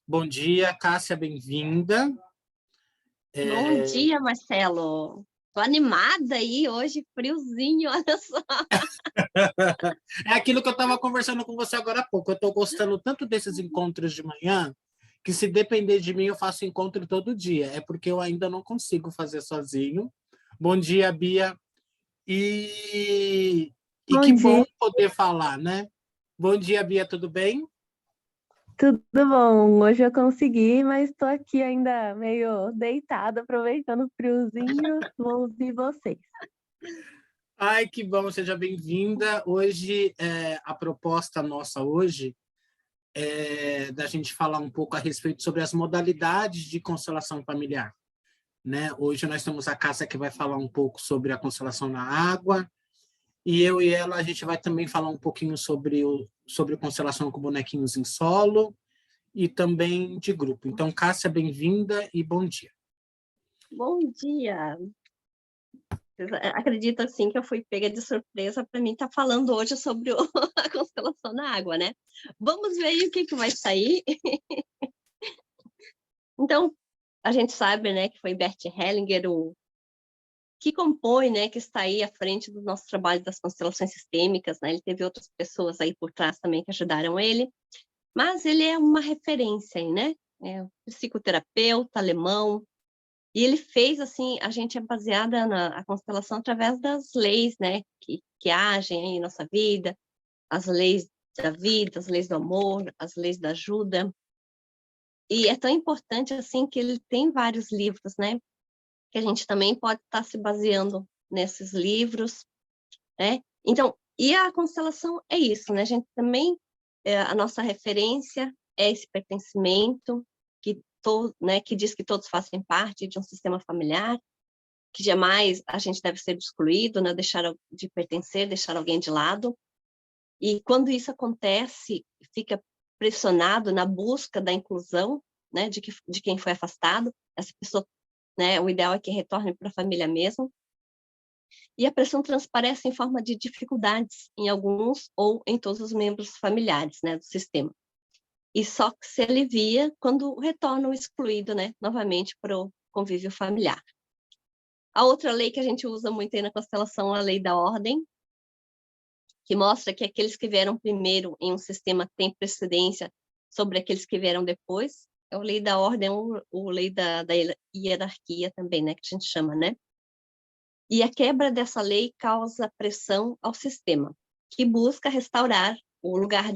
Bom dia, Cássia, bem-vinda. Bom dia, Marcelo. Tô animada aí hoje, friozinho, olha só. É aquilo que eu estava conversando com você agora há pouco. Eu estou gostando tanto desses encontros de manhã, que se depender de mim, eu faço encontro todo dia. É porque eu ainda não consigo fazer sozinho. Bom dia, Bia. E que Bom bom dia, poder falar, né? Bom dia, Bia, tudo bem? tudo bom? Hoje eu consegui, mas estou aqui ainda meio deitada, aproveitando o friozinho. Vou ouvir vocês. Ai, que bom, seja bem-vinda. Hoje, a proposta nossa hoje da gente falar um pouco a respeito sobre as modalidades de constelação familiar, né? Hoje nós temos a Cássia que vai falar um pouco sobre a constelação na água, e eu e ela a gente vai também falar um pouquinho sobre constelação com bonequinhos em solo e também de grupo. Então, Cássia, bem-vinda e bom dia. Bom dia. Vocês acreditam, assim, que eu fui pega de surpresa para mim estar falando hoje sobre a constelação na água, né? Vamos ver aí o que vai sair. Então, a gente sabe, né, que foi Bert Hellinger o que compõe, né, que está aí à frente do nosso trabalho das constelações sistêmicas, né? Ele teve outras pessoas aí por trás também que ajudaram ele. Mas ele é uma referência aí, né? É um psicoterapeuta alemão, e ele fez, assim, a gente é baseada a constelação através das leis, né? Que agem aí em nossa vida, as leis da vida, as leis do amor, as leis da ajuda. E é tão importante, assim, que ele tem vários livros, né? Que a gente também pode estar se baseando nesses livros, né? Então, e a constelação é isso, né? A gente também, a nossa referência é esse pertencimento né, que diz que todos fazem parte de um sistema familiar, que jamais a gente deve ser excluído, né? Deixar de pertencer, deixar alguém de lado. E quando isso acontece, fica pressionado na busca da inclusão, né? De quem foi afastado, essa pessoa, né? O ideal é que retorne para a família mesmo. E a pressão transparece em forma de dificuldades em alguns ou em todos os membros familiares, né, do sistema. E só que se alivia quando retorna o excluído, né, novamente para o convívio familiar. A outra lei que a gente usa muito aí na constelação é a lei da ordem, que mostra que aqueles que vieram primeiro em um sistema têm precedência sobre aqueles que vieram depois. É a lei da ordem, ou lei da hierarquia também, né, que a gente chama, né? E a quebra dessa lei causa pressão ao sistema, que busca restaurar o lugar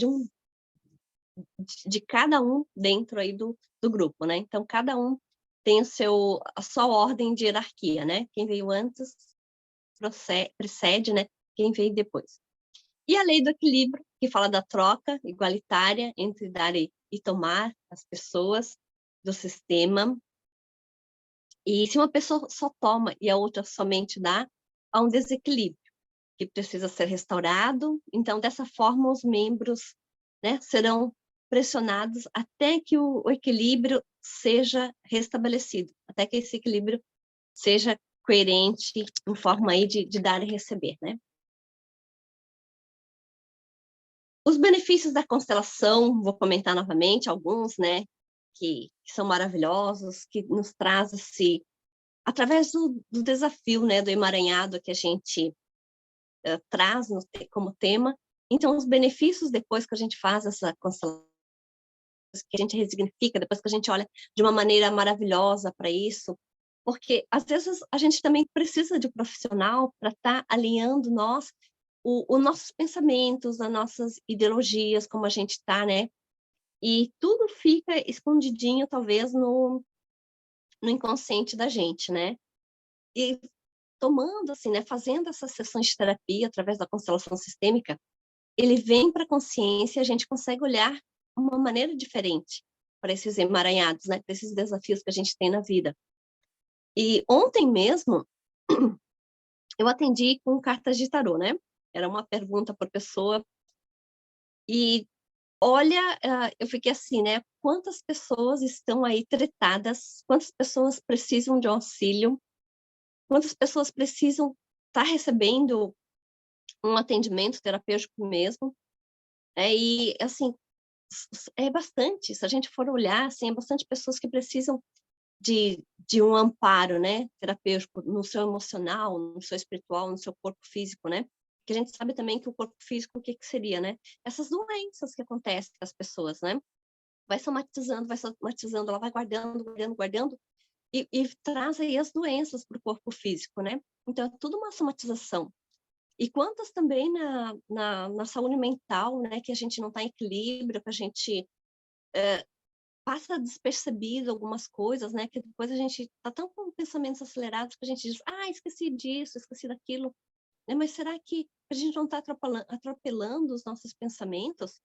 de cada um dentro aí do grupo, né? Então, cada um tem a sua ordem de hierarquia, né? Quem veio antes precede, né? Quem veio depois. E a lei do equilíbrio, que fala da troca igualitária entre dar e tomar as pessoas do sistema. E se uma pessoa só toma e a outra somente dá, há um desequilíbrio que precisa ser restaurado. Então, dessa forma, os membros, né, serão pressionados até que o equilíbrio seja restabelecido, até que esse equilíbrio seja coerente em forma aí de dar e receber, né? Os benefícios da constelação, vou comentar novamente alguns, né, que são maravilhosos, que nos traz através do desafio, né, do emaranhado que a gente traz como tema. Então, os benefícios depois que a gente faz essa constelação, que a gente resignifica, depois que a gente olha de uma maneira maravilhosa para isso, porque às vezes a gente também precisa de um profissional para estar alinhando os nossos pensamentos, as nossas ideologias, como a gente está, né? E tudo fica escondidinho, talvez, no inconsciente da gente, né? E tomando, assim, né, fazendo essas sessões de terapia através da constelação sistêmica, ele vem para a consciência e a gente consegue olhar uma maneira diferente para esses emaranhados, né, para esses desafios que a gente tem na vida. E ontem mesmo, eu atendi com cartas de tarô, né? Era uma pergunta por pessoa. E olha, eu fiquei assim, né? Quantas pessoas estão aí tretadas? Quantas pessoas precisam de auxílio? Quantas pessoas precisam estar recebendo um atendimento terapêutico mesmo? E, assim, é bastante, se a gente for olhar, assim, é bastante pessoas que precisam de um amparo, né, terapêutico no seu emocional, no seu espiritual, no seu corpo físico, né? Que a gente sabe também que o corpo físico, o que que seria, né? Essas doenças que acontecem com as pessoas, né? Vai somatizando, ela vai guardando, e traz aí as doenças para o corpo físico, né? Então, é tudo uma somatização. E quantas também na saúde mental, né, que a gente não está em equilíbrio, que a gente passa despercebido algumas coisas, né, que depois a gente está tão com pensamentos acelerados que a gente diz, esqueci disso, esqueci daquilo, né? Mas será que a gente não está atropelando os nossos pensamentos,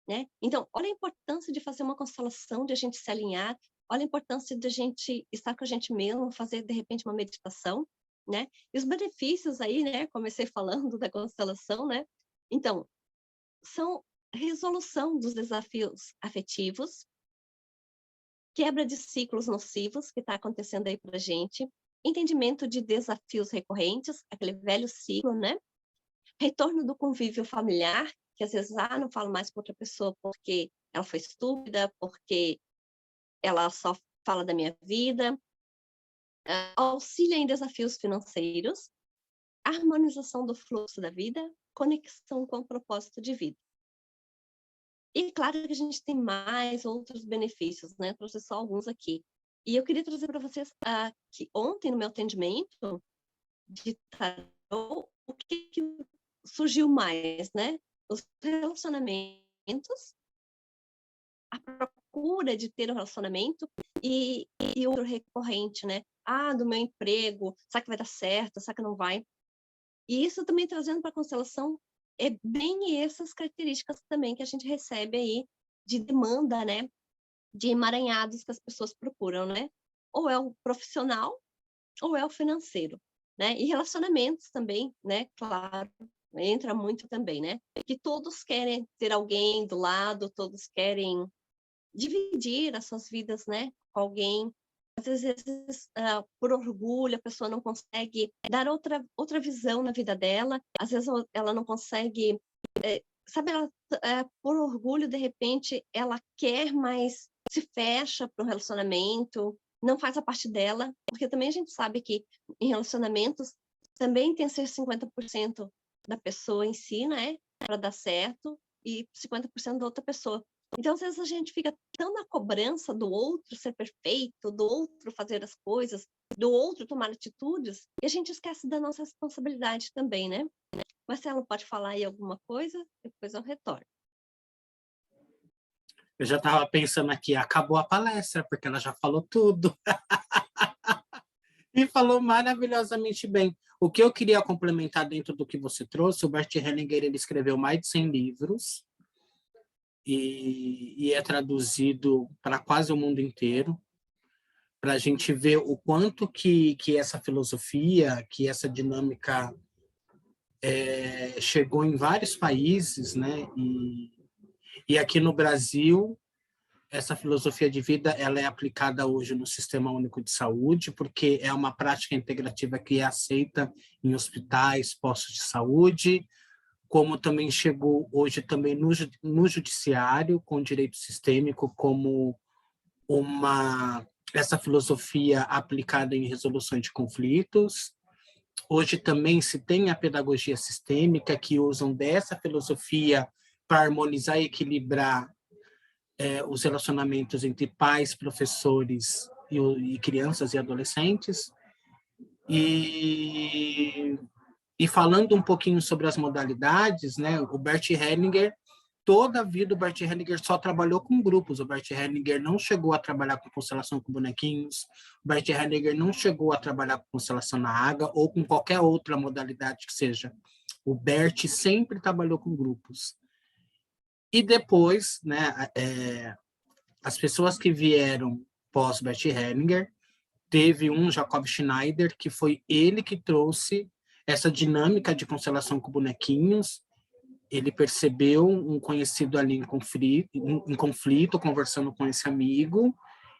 né? Então, olha a importância de fazer uma constelação, de a gente se alinhar, olha a importância de a gente estar com a gente mesmo, fazer, de repente, uma meditação, né? E os benefícios aí, né? Comecei falando da constelação, né? Então, são resolução dos desafios afetivos, quebra de ciclos nocivos que está acontecendo aí para a gente, entendimento de desafios recorrentes, aquele velho ciclo, né? Retorno do convívio familiar, que às vezes, não falo mais com outra pessoa porque ela foi estúpida, porque ela só fala da minha vida. Auxílio em desafios financeiros, harmonização do fluxo da vida, conexão com o propósito de vida. E claro que a gente tem mais outros benefícios, né? Trouxe só alguns aqui. E eu queria trazer para vocês que ontem, no meu atendimento de tarô, o que surgiu mais, né? Os relacionamentos, a procura de ter um relacionamento e outro recorrente, né? Do meu emprego, será que vai dar certo? Será que não vai? E isso também trazendo para a constelação é bem essas características também que a gente recebe aí de demanda, né? De emaranhados que as pessoas procuram, né? Ou é o profissional, ou é o financeiro, né? E relacionamentos também, né? Claro, entra muito também, né? Que todos querem ter alguém do lado, todos querem dividir as suas vidas, né? Com alguém. Às vezes, por orgulho, a pessoa não consegue dar outra visão na vida dela. Às vezes, ela não consegue... sabe, por orgulho, de repente, ela quer, mas se fecha para um relacionamento, não faz a parte dela, porque também a gente sabe que em relacionamentos também tem que ser 50% da pessoa em si, né, para dar certo, e 50% da outra pessoa. Então, às vezes, a gente fica tão na cobrança do outro ser perfeito, do outro fazer as coisas, do outro tomar atitudes, e a gente esquece da nossa responsabilidade também, né? Marcelo, pode falar aí alguma coisa? Depois eu retorno. Eu já estava pensando aqui, acabou a palestra, porque ela já falou tudo. E falou maravilhosamente bem. O que eu queria complementar dentro do que você trouxe, o Bert Hellinger, ele escreveu mais de 100 livros e é traduzido para quase o mundo inteiro, para a gente ver o quanto que essa filosofia, que essa dinâmica chegou em vários países, né? E aqui no Brasil, essa filosofia de vida ela é aplicada hoje no Sistema Único de Saúde, porque é uma prática integrativa que é aceita em hospitais, postos de saúde, como também chegou hoje também no judiciário, com direito sistêmico, como essa filosofia aplicada em resolução de conflitos. Hoje também se tem a pedagogia sistêmica, que usam dessa filosofia para harmonizar e equilibrar os relacionamentos entre pais, professores e crianças e adolescentes. E falando um pouquinho sobre as modalidades, né, o Bert Hellinger, toda a vida o Bert Hellinger só trabalhou com grupos. O Bert Hellinger não chegou a trabalhar com constelação com bonequinhos. O Bert Hellinger não chegou a trabalhar com constelação na água ou com qualquer outra modalidade que seja. O Bert sempre trabalhou com grupos. E depois, né, as pessoas que vieram pós Bert Hellinger, teve um Jacob Schneider, que foi ele que trouxe essa dinâmica de constelação com bonequinhos. Ele percebeu um conhecido ali em conflito, conversando com esse amigo,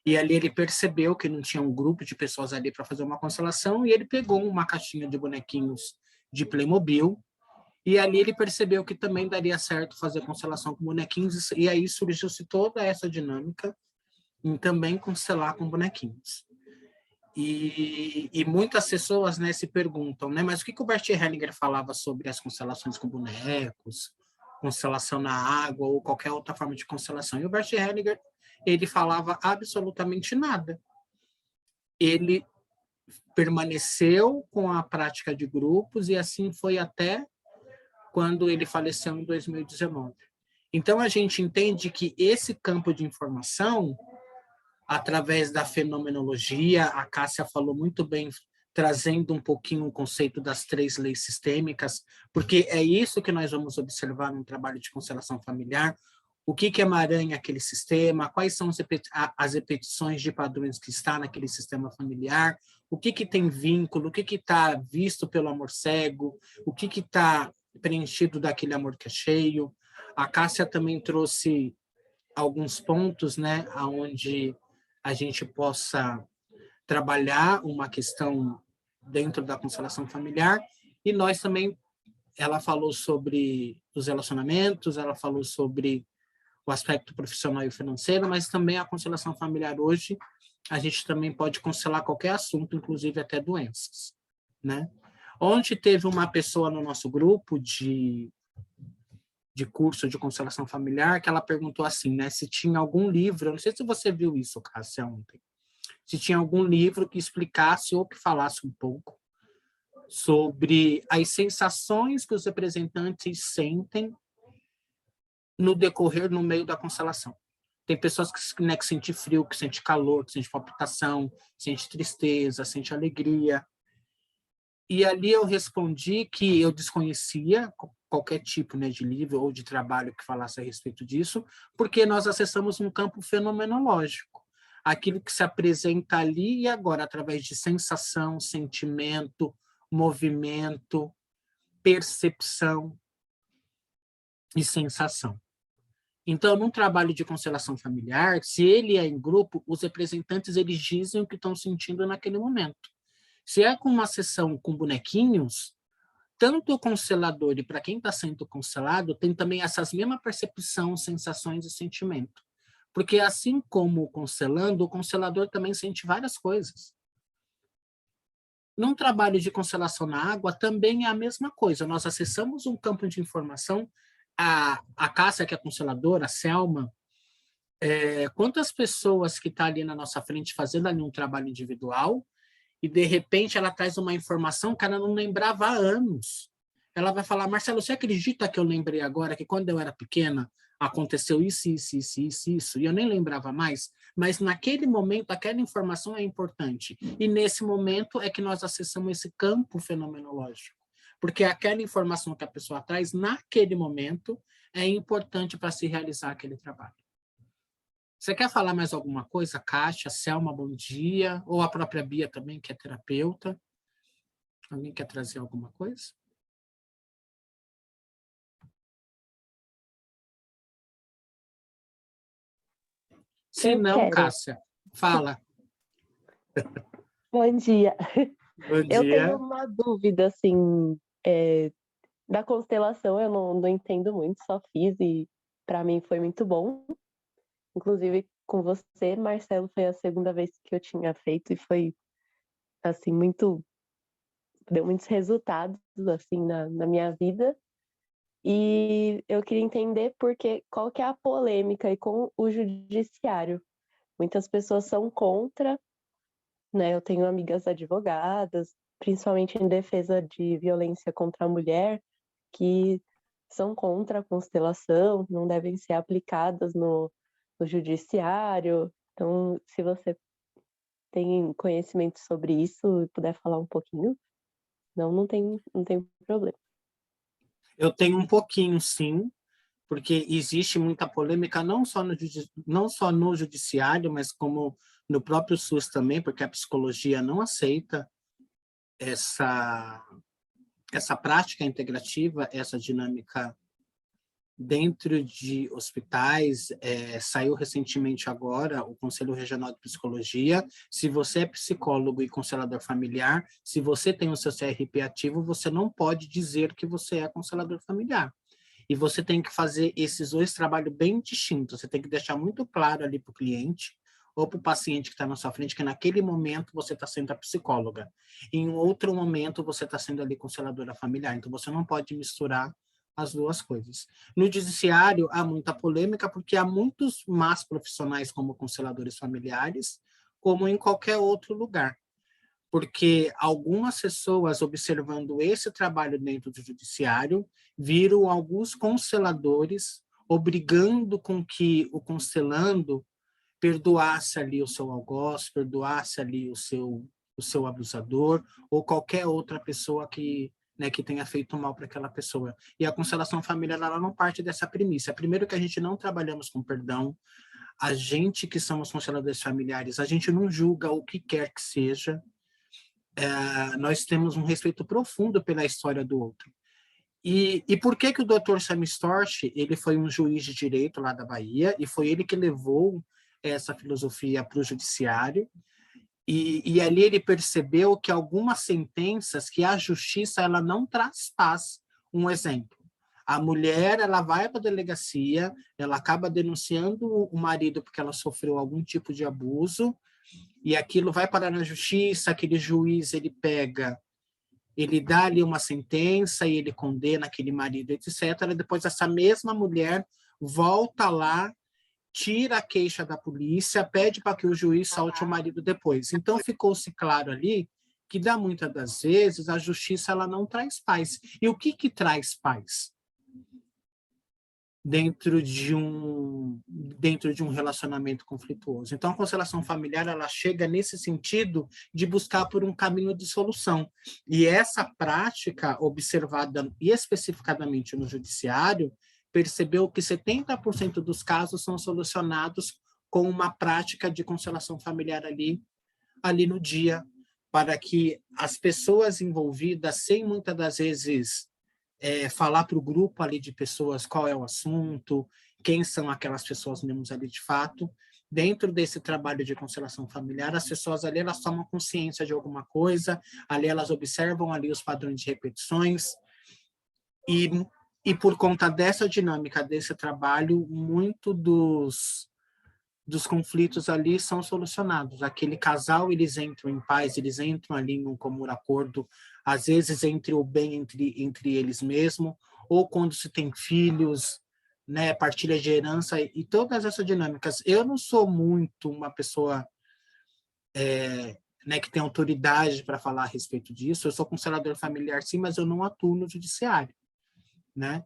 e ali ele percebeu que não tinha um grupo de pessoas ali para fazer uma constelação, e ele pegou uma caixinha de bonequinhos de Playmobil E ali ele percebeu que também daria certo fazer constelação com bonequinhos, e aí surgiu-se toda essa dinâmica em também constelar com bonequinhos. E muitas pessoas, né, se perguntam, né, mas o que o Bert Hellinger falava sobre as constelações com bonecos, constelação na água ou qualquer outra forma de constelação? E o Bert Hellinger, ele falava absolutamente nada. Ele permaneceu com a prática de grupos e assim foi até quando ele faleceu em 2019. Então, a gente entende que esse campo de informação, através da fenomenologia, a Cássia falou muito bem, trazendo um pouquinho o conceito das 3 leis sistêmicas, porque é isso que nós vamos observar no trabalho de constelação familiar, o que emaranha aquele sistema, quais são as repetições de padrões que está naquele sistema familiar, o que tem vínculo, o que está visto pelo amor cego, o que está preenchido daquele amor que é cheio. A Cássia também trouxe alguns pontos, né, onde a gente possa trabalhar uma questão dentro da constelação familiar, e nós também, ela falou sobre os relacionamentos, ela falou sobre o aspecto profissional e financeiro, mas também a constelação familiar hoje, a gente também pode constelar qualquer assunto, inclusive até doenças, né? Ontem teve uma pessoa no nosso grupo de curso de constelação familiar, que ela perguntou assim, né, se tinha algum livro, eu não sei se você viu isso, Cássia, ontem, se tinha algum livro que explicasse ou que falasse um pouco sobre as sensações que os representantes sentem no decorrer, no meio da constelação. Tem pessoas que, né, que sentem frio, que sentem calor, que sentem palpitação, sente tristeza, sente alegria. E ali eu respondi que eu desconhecia qualquer tipo, né, de livro ou de trabalho que falasse a respeito disso, porque nós acessamos um campo fenomenológico. Aquilo que se apresenta ali e agora, através de sensação, sentimento, movimento, percepção e sensação. Então, num trabalho de constelação familiar, se ele é em grupo, os representantes eles dizem o que estão sentindo naquele momento. Se é com uma sessão com bonequinhos, tanto o constelador e para quem está sendo constelado tem também essas mesmas percepção, sensações e sentimento. Porque assim como o constelando, o constelador também sente várias coisas. Num trabalho de constelação na água, também é a mesma coisa. Nós acessamos um campo de informação. A Cássia, que é consteladora, a Selma, quantas pessoas que estão ali na nossa frente fazendo ali um trabalho individual, e de repente ela traz uma informação que ela não lembrava há anos. Ela vai falar, Marcelo, você acredita que eu lembrei agora que quando eu era pequena aconteceu isso, e eu nem lembrava mais, mas naquele momento aquela informação é importante. E nesse momento é que nós acessamos esse campo fenomenológico, porque aquela informação que a pessoa traz naquele momento é importante para se realizar aquele trabalho. Você quer falar mais alguma coisa, Kátia, Selma, bom dia, ou a própria Bia também, que é terapeuta? Alguém quer trazer alguma coisa? Se não, Cássia, fala. Bom dia. Bom dia. Eu tenho uma dúvida, assim, da constelação, eu não entendo muito, só fiz e para mim foi muito bom. Inclusive com você, Marcelo, foi a segunda vez que eu tinha feito e foi, assim, deu muitos resultados, assim, na minha vida. E eu queria entender qual que é a polêmica aí com o judiciário. Muitas pessoas são contra, né? Eu tenho amigas advogadas, principalmente em defesa de violência contra a mulher, que são contra a constelação, não devem ser aplicadas no judiciário. Então, se você tem conhecimento sobre isso e puder falar um pouquinho, não tem problema. Eu tenho um pouquinho, sim, porque existe muita polêmica, não só no judiciário, mas como no próprio SUS também, porque a psicologia não aceita essa prática integrativa, essa dinâmica dentro de hospitais, saiu recentemente agora o Conselho Regional de Psicologia. Se você é psicólogo e constelador familiar, se você tem o seu CRP ativo, você não pode dizer que você é constelador familiar. E você tem que fazer esses dois trabalhos bem distintos. Você tem que deixar muito claro ali para o cliente ou para o paciente que está na sua frente que naquele momento você está sendo a psicóloga. E em outro momento você está sendo ali consteladora familiar. Então você não pode misturar as duas coisas. No judiciário há muita polêmica porque há muitos más profissionais como consteladores familiares, como em qualquer outro lugar. Porque algumas pessoas, observando esse trabalho dentro do judiciário, viram alguns consteladores obrigando com que o constelando perdoasse ali o seu algoz, perdoasse ali o seu abusador, ou qualquer outra pessoa que, né, que tenha feito mal para aquela pessoa. E a constelação familiar, ela não parte dessa premissa. Primeiro que a gente não trabalhamos com perdão, a gente que somos consteladores familiares, a gente não julga o que quer que seja, nós temos um respeito profundo pela história do outro. E por que o Dr. Sam Storch, ele foi um juiz de direito lá da Bahia, e foi ele que levou essa filosofia para o judiciário, e ali ele percebeu que algumas sentenças, que a justiça ela não traz paz. Um exemplo, a mulher ela vai para a delegacia, ela acaba denunciando o marido porque ela sofreu algum tipo de abuso, e aquilo vai parar na justiça, aquele juiz ele pega, ele dá ali uma sentença e ele condena aquele marido, etc. Depois essa mesma mulher volta lá, tira a queixa da polícia, pede para que o juiz solte o marido depois. Então ficou-se claro ali que, muitas das vezes, a justiça ela não traz paz. E o que traz paz? Dentro de um relacionamento conflituoso. Então, a constelação familiar ela chega nesse sentido de buscar por um caminho de solução. E essa prática, observada e especificadamente no judiciário, percebeu que 70% dos casos são solucionados com uma prática de constelação familiar ali no dia, para que as pessoas envolvidas, sem muitas das vezes falar para o grupo ali de pessoas qual é o assunto, quem são aquelas pessoas mesmo ali de fato. Dentro desse trabalho de constelação familiar, as pessoas ali elas tomam consciência de alguma coisa, ali elas observam ali os padrões de repetições, e por conta dessa dinâmica, desse trabalho, muito dos conflitos ali são solucionados. Aquele casal, eles entram em paz, eles entram ali em um comum acordo, às vezes entre o bem entre eles mesmos, ou quando se tem filhos, né, partilha de herança e todas essas dinâmicas. Eu não sou muito uma pessoa né, que tem autoridade para falar a respeito disso. Eu sou constelador familiar, sim, mas eu não atuo no judiciário, né?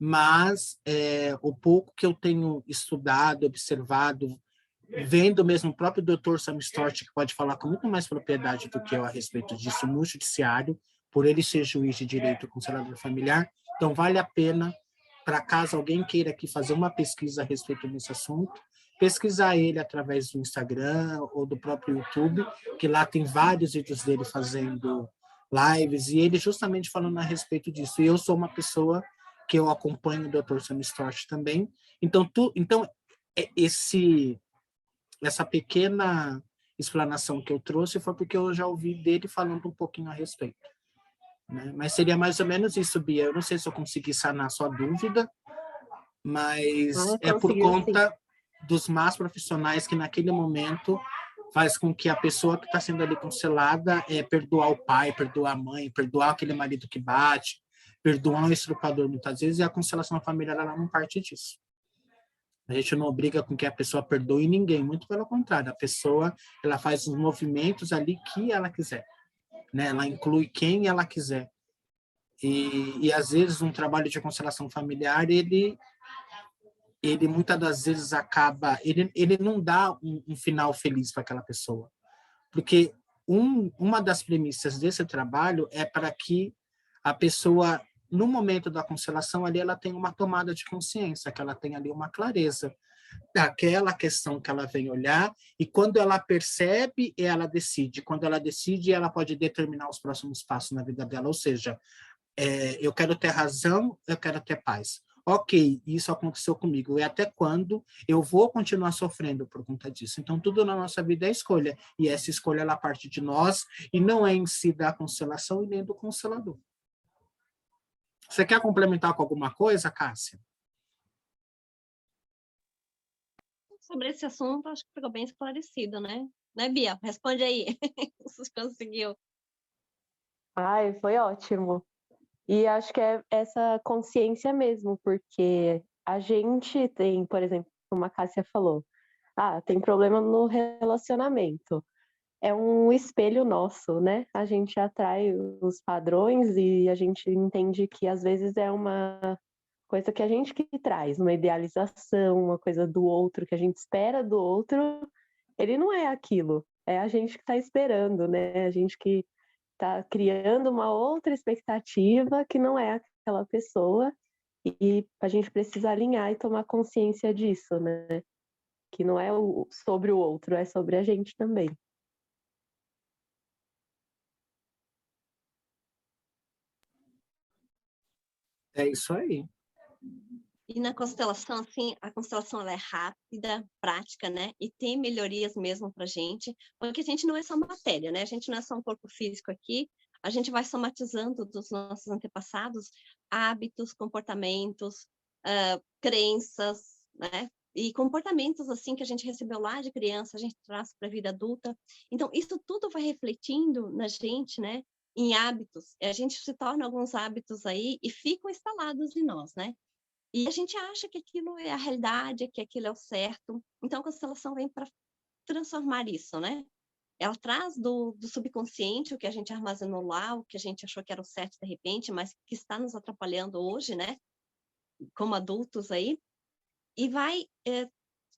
Mas o pouco que eu tenho estudado, observado, vendo mesmo o próprio Dr. Sam Storch, que pode falar com muito mais propriedade do que eu a respeito disso no judiciário, por ele ser juiz de direito constelador familiar, então vale a pena, para caso alguém queira aqui fazer uma pesquisa a respeito desse assunto, pesquisar ele através do Instagram ou do próprio YouTube, que lá tem vários vídeos dele fazendo lives, e ele justamente falando a respeito disso. E eu sou uma pessoa que eu acompanho o Dr. Sam Storch também. Então, essa pequena explanação que eu trouxe foi porque eu já ouvi dele falando um pouquinho a respeito, né? Mas seria mais ou menos isso, Bia. Eu não sei se eu consegui sanar a sua dúvida, mas é por conta dos más profissionais que naquele momento faz com que a pessoa que está sendo ali cancelada perdoar o pai, perdoar a mãe, perdoar aquele marido que bate, perdoar um estuprador muitas vezes, e a constelação familiar ela não parte disso. A gente não obriga com que a pessoa perdoe ninguém, muito pelo contrário, a pessoa ela faz os movimentos ali que ela quiser, né? Ela inclui quem ela quiser. E às vezes um trabalho de constelação familiar, ele muitas das vezes acaba, ele não dá um final feliz para aquela pessoa, porque uma das premissas desse trabalho é para que a pessoa, no momento da constelação ali, ela tem uma tomada de consciência, que ela tem ali uma clareza daquela questão que ela vem olhar, e quando ela percebe, ela decide. Quando ela decide, ela pode determinar os próximos passos na vida dela, ou seja, eu quero ter razão, eu quero ter paz. ok, isso aconteceu comigo, e até quando eu vou continuar sofrendo por conta disso? Então, tudo na nossa vida é escolha, e essa escolha, ela parte de nós, e não é em si da constelação e nem do constelador. Você quer complementar com alguma coisa, Cássia? Sobre esse assunto, acho que ficou bem esclarecido, né? Né, Bia? Responde aí. Você conseguiu. Ai, foi ótimo. E acho que é essa consciência mesmo, porque a gente tem, por exemplo, como a Cássia falou, tem problema no relacionamento. É um espelho nosso, né? A gente atrai os padrões e a gente entende que às vezes é uma coisa que a gente que traz, uma idealização, uma coisa do outro, que a gente espera do outro, ele não é aquilo. É a gente que está esperando, né? A gente que está criando uma outra expectativa que não é aquela pessoa e a gente precisa alinhar e tomar consciência disso, né? Que não é sobre o outro, é sobre a gente também. É isso aí. E na constelação, assim, a constelação ela é rápida, prática, né? E tem melhorias mesmo para a gente, porque a gente não é só matéria, né? A gente não é só um corpo físico aqui, a gente vai somatizando dos nossos antepassados hábitos, comportamentos, crenças, né? E comportamentos, assim, que a gente recebeu lá de criança, a gente traz para a vida adulta. Então, isso tudo vai refletindo na gente, né? Em hábitos. A gente se torna alguns hábitos aí e ficam instalados em nós, né? E a gente acha que aquilo é a realidade, que aquilo é o certo. Então, a constelação vem para transformar isso, né? Ela traz do subconsciente o que a gente armazenou lá, o que a gente achou que era o certo de repente, mas que está nos atrapalhando hoje, né? Como adultos aí, e vai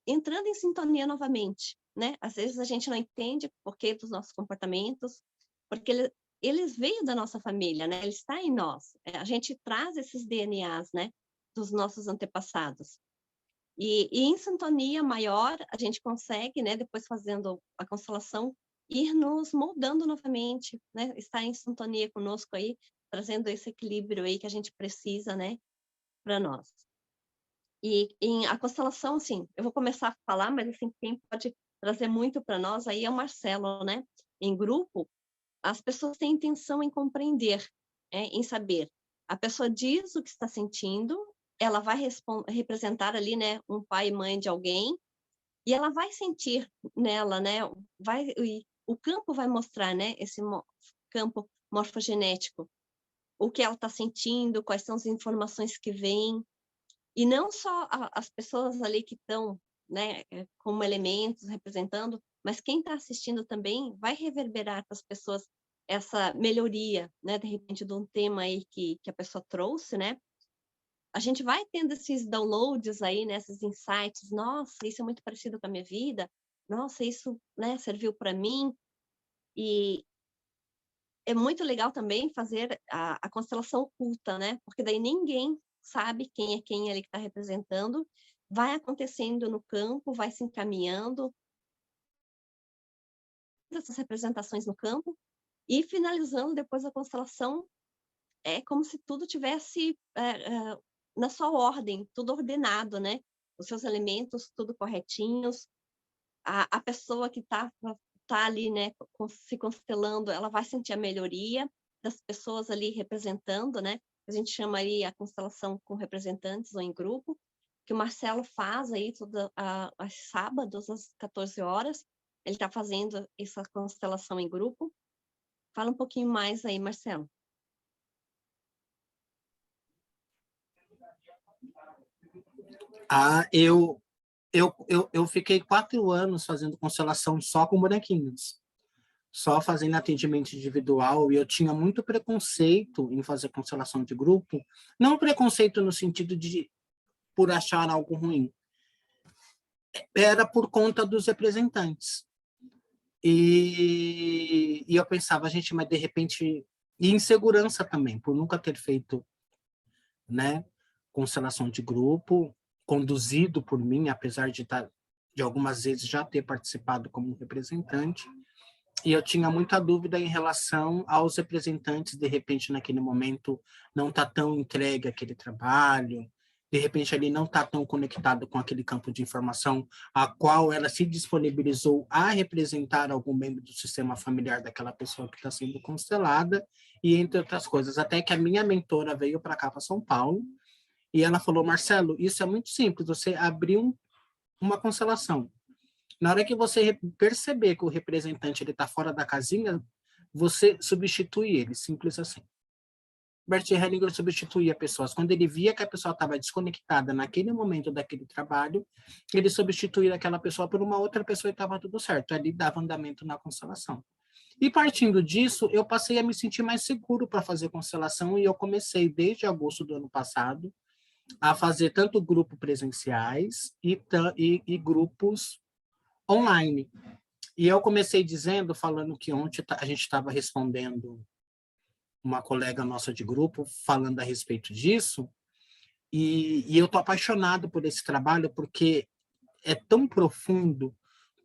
entrando em sintonia novamente, né? Às vezes a gente não entende o porquê dos nossos comportamentos, porque eles veio da nossa família, né? Ele está em nós. A gente traz esses DNAs, né? Dos nossos antepassados. E em sintonia maior, a gente consegue, né? Depois fazendo a constelação, ir nos moldando novamente, né? Estar em sintonia conosco aí, trazendo esse equilíbrio aí que a gente precisa, né? Para nós. E em a constelação, assim, eu vou começar a falar, mas assim, quem pode trazer muito para nós aí é o Marcelo, né? Em grupo, as pessoas têm intenção em compreender, em saber. A pessoa diz o que está sentindo, ela vai representar ali, né, um pai e mãe de alguém, e ela vai sentir nela, né, o campo vai mostrar, né, esse campo morfogenético, o que ela está sentindo, quais são as informações que vêm, e não só as pessoas ali que estão, né, como elementos representando, mas quem está assistindo também vai reverberar para as pessoas essa melhoria, né, de repente de um tema aí que a pessoa trouxe, né? A gente vai tendo esses downloads aí, né, esses insights, nossa, isso é muito parecido com a minha vida, nossa, isso, né, serviu para mim, e é muito legal também fazer a constelação oculta, né? Porque daí ninguém sabe quem é quem ele está representando, vai acontecendo no campo, vai se encaminhando essas representações no campo e finalizando depois a constelação é como se tudo tivesse na sua ordem, tudo ordenado, né? Os seus elementos tudo corretinhos, a pessoa que está ali, né, se constelando, ela vai sentir a melhoria das pessoas ali representando, né? A gente chama aí a constelação com representantes ou em grupo, que o Marcelo faz aí aos sábados às 14 horas. Ele está fazendo essa constelação em grupo. Fala um pouquinho mais aí, Marcelo. Eu fiquei 4 anos fazendo constelação só com bonequinhos, só fazendo atendimento individual, e eu tinha muito preconceito em fazer constelação de grupo, não preconceito no sentido de por achar algo ruim, era por conta dos representantes. E eu pensava, gente, mas de repente, e insegurança também, por nunca ter feito, né, constelação de grupo, conduzido por mim, apesar de algumas vezes já ter participado como representante, e eu tinha muita dúvida em relação aos representantes, de repente, naquele momento, não tá tão entregue aquele trabalho, de repente ele não está tão conectado com aquele campo de informação a qual ela se disponibilizou a representar algum membro do sistema familiar daquela pessoa que está sendo constelada, e entre outras coisas. Até que a minha mentora veio para cá, para São Paulo, e ela falou, Marcelo, isso é muito simples, você abriu uma constelação. Na hora que você perceber que o representante está fora da casinha, você substitui ele, simples assim. Bert Hellinger substituía pessoas. Quando ele via que a pessoa estava desconectada naquele momento daquele trabalho, ele substituía aquela pessoa por uma outra pessoa e estava tudo certo. Ali dava andamento na constelação. E partindo disso, eu passei a me sentir mais seguro para fazer constelação e eu comecei, desde agosto do ano passado, a fazer tanto grupos presenciais e grupos online. E eu comecei dizendo, falando que ontem a gente estava respondendo uma colega nossa de grupo falando a respeito disso, e eu estou apaixonado por esse trabalho porque é tão profundo.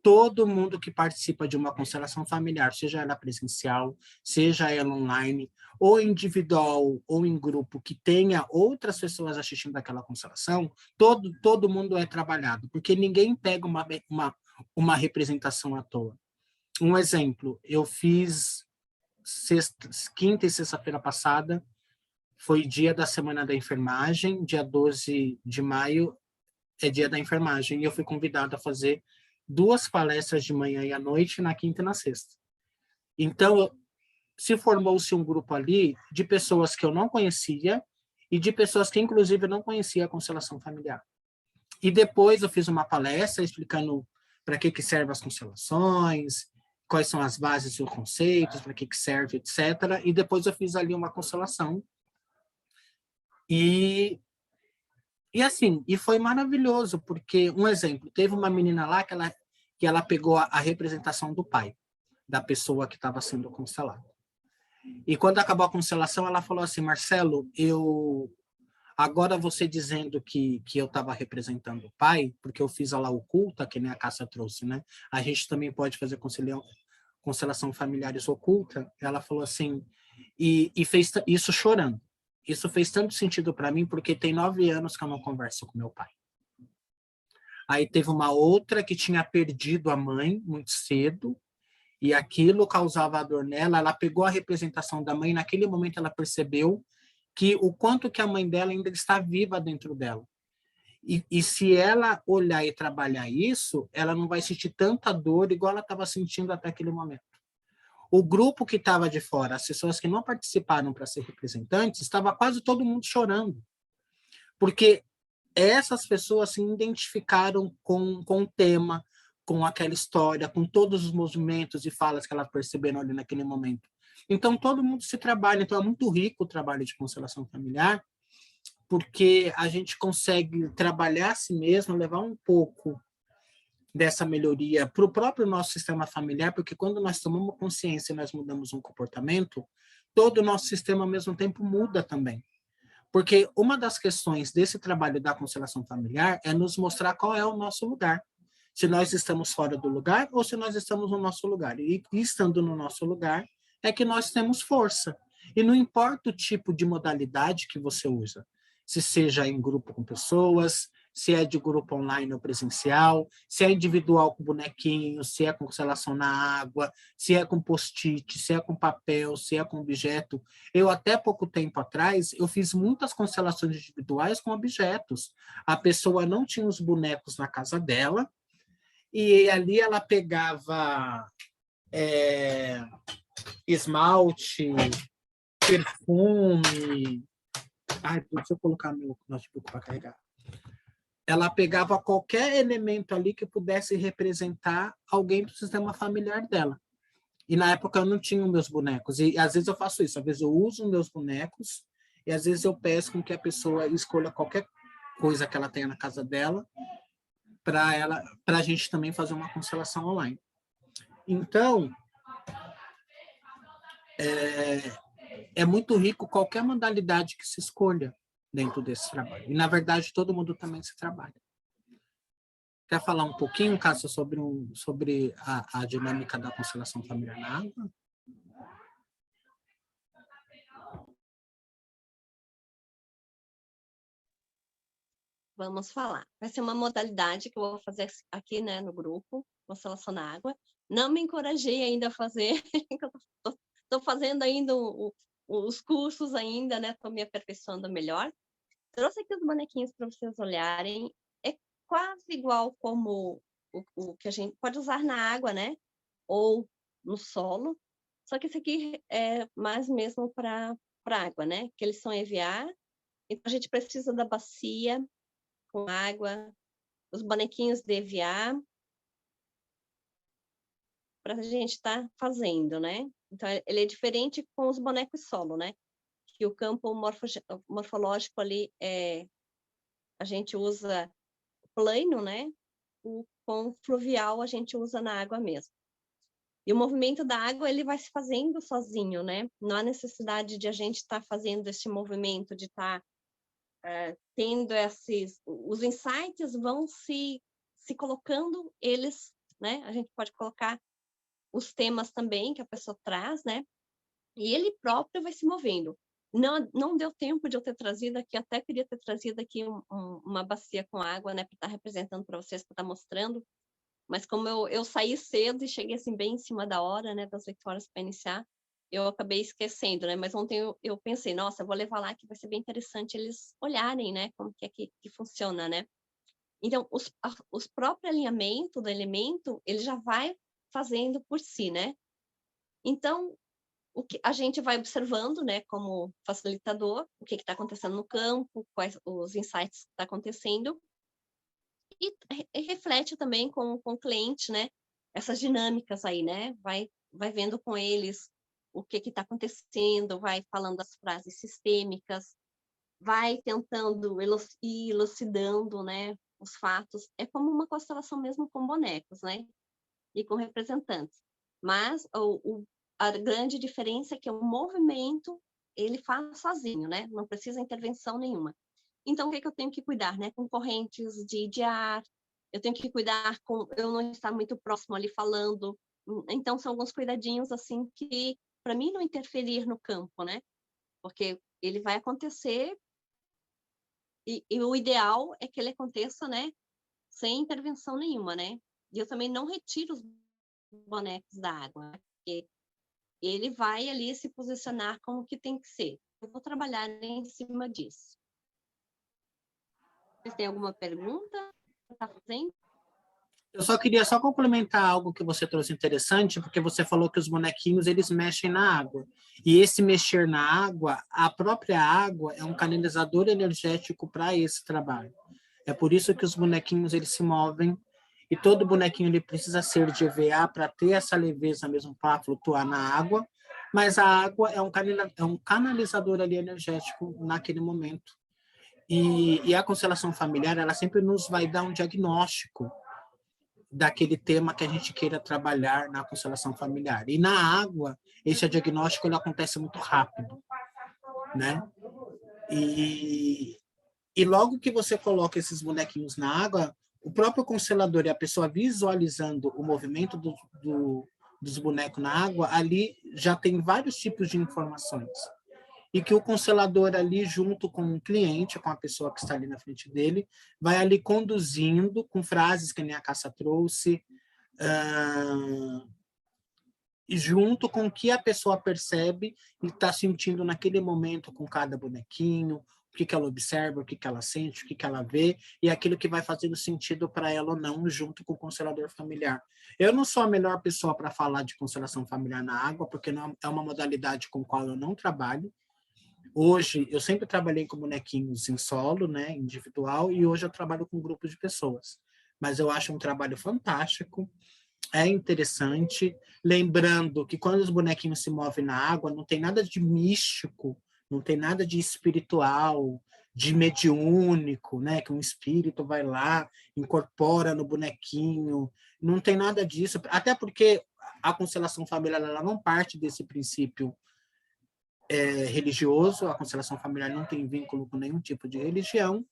Todo mundo que participa de uma constelação familiar, seja ela presencial, seja ela online, ou individual, ou em grupo, que tenha outras pessoas assistindo aquela constelação, todo mundo é trabalhado, porque ninguém pega uma representação à toa. Um exemplo, eu fiz quinta e sexta-feira passada, foi dia da Semana da Enfermagem, dia 12 de maio é dia da enfermagem, e eu fui convidado a fazer 2 palestras de manhã e à noite, na quinta e na sexta. Então, se formou-se um grupo ali de pessoas que eu não conhecia e de pessoas que, inclusive, eu não conhecia a constelação familiar. E depois eu fiz uma palestra explicando para que servem as constelações, quais são as bases e os conceitos, para que serve, etc. E depois eu fiz ali uma constelação. E assim, e foi maravilhoso, porque, um exemplo, teve uma menina lá que ela pegou a representação do pai, da pessoa que estava sendo constelada. E quando acabou a constelação, ela falou assim, Marcelo, agora você dizendo que eu estava representando o pai, porque eu fiz a lá oculta, que nem a Cássia trouxe, né? A gente também pode fazer constelação familiares oculta. Ela falou assim, e fez isso chorando. Isso fez tanto sentido para mim, porque tem 9 anos que eu não converso com meu pai. Aí teve uma outra que tinha perdido a mãe muito cedo, e aquilo causava dor nela. Ela pegou a representação da mãe, e naquele momento ela percebeu que o quanto que a mãe dela ainda está viva dentro dela. E se ela olhar e trabalhar isso, ela não vai sentir tanta dor igual ela estava sentindo até aquele momento. O grupo que estava de fora, as pessoas que não participaram para ser representantes, estava quase todo mundo chorando. Porque essas pessoas se identificaram com o tema, com aquela história, com todos os movimentos e falas que elas perceberam ali naquele momento. Então, todo mundo se trabalha. Então, é muito rico o trabalho de constelação familiar, porque a gente consegue trabalhar a si mesmo, levar um pouco dessa melhoria para o próprio nosso sistema familiar, porque quando nós tomamos consciência e nós mudamos um comportamento, todo o nosso sistema ao mesmo tempo muda também. Porque uma das questões desse trabalho da constelação familiar é nos mostrar qual é o nosso lugar. Se nós estamos fora do lugar ou se nós estamos no nosso lugar. E estando no nosso lugar é que nós temos força. E não importa o tipo de modalidade que você usa, se seja em grupo com pessoas, se é de grupo online ou presencial, se é individual com bonequinho, se é com constelação na água, se é com post-it, se é com papel, se é com objeto. Eu, até pouco tempo atrás, eu fiz muitas constelações individuais com objetos. A pessoa não tinha os bonecos na casa dela, e ali ela pegava esmalte, perfume. Ai, deixa eu colocar meu notebook para carregar. Ela pegava qualquer elemento ali que pudesse representar alguém do sistema familiar dela. E na época eu não tinha os meus bonecos. E às vezes eu faço isso. Às vezes eu uso os meus bonecos e às vezes eu peço com que a pessoa escolha qualquer coisa que ela tenha na casa dela para a gente também fazer uma constelação online. Então, é muito rico qualquer modalidade que se escolha dentro desse trabalho. E, na verdade, todo mundo também se trabalha. Quer falar um pouquinho, Cássia, sobre a dinâmica da constelação familiar na água? Vamos falar. Vai ser uma modalidade que eu vou fazer aqui, né, no grupo, Constelação na Água. Não me encorajei ainda a fazer, estou fazendo ainda os cursos ainda, né? Estou me aperfeiçoando melhor. Trouxe aqui os bonequinhos para vocês olharem. É quase igual como o que a gente pode usar na água, né? Ou no solo. Só que esse aqui é mais mesmo para água, né? Que eles são EVA. Então, a gente precisa da bacia com água, os bonequinhos de EVA, para a gente estar fazendo, né? Então, ele é diferente com os bonecos solo, né? Que o campo morfológico ali a gente usa plano, né? Com fluvial a gente usa na água mesmo. E o movimento da água, ele vai se fazendo sozinho, né? Não há necessidade de a gente estar fazendo esse movimento, de estar tendo os insights vão se colocando eles, né? A gente pode colocar os temas também que a pessoa traz, né? E ele próprio vai se movendo. Não deu tempo de eu ter trazido aqui, até queria ter trazido aqui uma bacia com água, né? Para estar representando para vocês, para estar mostrando. Mas como eu saí cedo e cheguei assim bem em cima da hora, né? Das 8 horas para iniciar, eu acabei esquecendo, né? Mas ontem eu pensei, nossa, eu vou levar lá que vai ser bem interessante eles olharem, né? Como que é que funciona, né? Então, os próprios alinhamento do elemento, ele já vai fazendo por si, né? Então, o que a gente vai observando, né? Como facilitador, o que está acontecendo no campo, quais os insights que está acontecendo, e reflete também com o cliente, né? Essas dinâmicas aí, né? Vai vendo com eles o que está acontecendo, vai falando as frases sistêmicas, vai tentando ir elucidando, né? Os fatos. É como uma constelação mesmo com bonecos, né? E com representantes. Mas a grande diferença é que o movimento ele faz sozinho, né? Não precisa intervenção nenhuma. Então, o que eu tenho que cuidar, né? Com correntes de ar, eu tenho que cuidar com eu não estar muito próximo ali falando. Então, são alguns cuidadinhos, assim, que, para mim, não interferir no campo, né? Porque ele vai acontecer e o ideal é que ele aconteça, né? Sem intervenção nenhuma, né? E eu também não retiro os bonecos da água, né? Porque ele vai ali se posicionar como que tem que ser. Eu vou trabalhar em cima disso. Vocês têm alguma pergunta? Está fazendo? Eu só queria complementar algo que você trouxe interessante, porque você falou que os bonequinhos eles mexem na água. E esse mexer na água, a própria água é um canalizador energético para esse trabalho. É por isso que os bonequinhos eles se movem e todo bonequinho ele precisa ser de EVA para ter essa leveza mesmo para flutuar na água, mas a água é um canalizador ali energético naquele momento. E a constelação familiar, ela sempre nos vai dar um diagnóstico daquele tema que a gente queira trabalhar na constelação familiar. E na água, esse diagnóstico ele acontece muito rápido, né? E logo que você coloca esses bonequinhos na água, o próprio constelador e a pessoa visualizando o movimento dos bonecos na água, ali já tem vários tipos de informações. E que o constelador ali, junto com o cliente, com a pessoa que está ali na frente dele, vai ali conduzindo com frases que nem a Cássia trouxe, e junto com o que a pessoa percebe e está sentindo naquele momento com cada bonequinho, o que ela observa, o que ela sente, o que ela vê, e aquilo que vai fazendo sentido para ela ou não, junto com o constelador familiar. Eu não sou a melhor pessoa para falar de constelação familiar na água, porque não é uma modalidade com a qual eu não trabalho. Hoje, eu sempre trabalhei com bonequinhos em solo, né, individual, e hoje eu trabalho com grupos de pessoas. Mas eu acho um trabalho fantástico, é interessante, lembrando que quando os bonequinhos se movem na água, não tem nada de místico, não tem nada de espiritual, de mediúnico, né? Que um espírito vai lá, incorpora no bonequinho, não tem nada disso, até porque a constelação familiar ela não parte desse princípio religioso, a constelação familiar não tem vínculo com nenhum tipo de religião,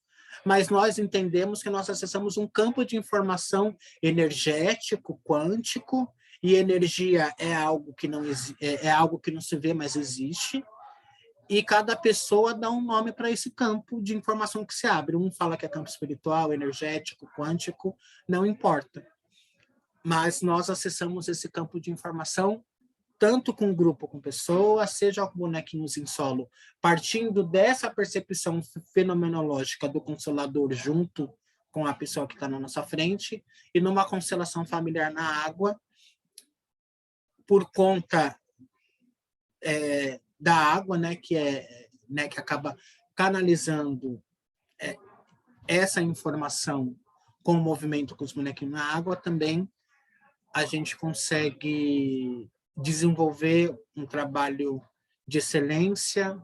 mas nós entendemos que nós acessamos um campo de informação energético, quântico, e energia é algo que não se vê, mas existe, e cada pessoa dá um nome para esse campo de informação que se abre. Um fala que é campo espiritual, energético, quântico, não importa. Mas nós acessamos esse campo de informação tanto com grupo, com pessoa, seja com bonequinhos em solo, partindo dessa percepção fenomenológica do constelador junto com a pessoa que está na nossa frente, e numa constelação familiar na água, por conta da água, né, que acaba canalizando essa informação com o movimento com os bonequinhos na água, também a gente consegue desenvolver um trabalho de excelência,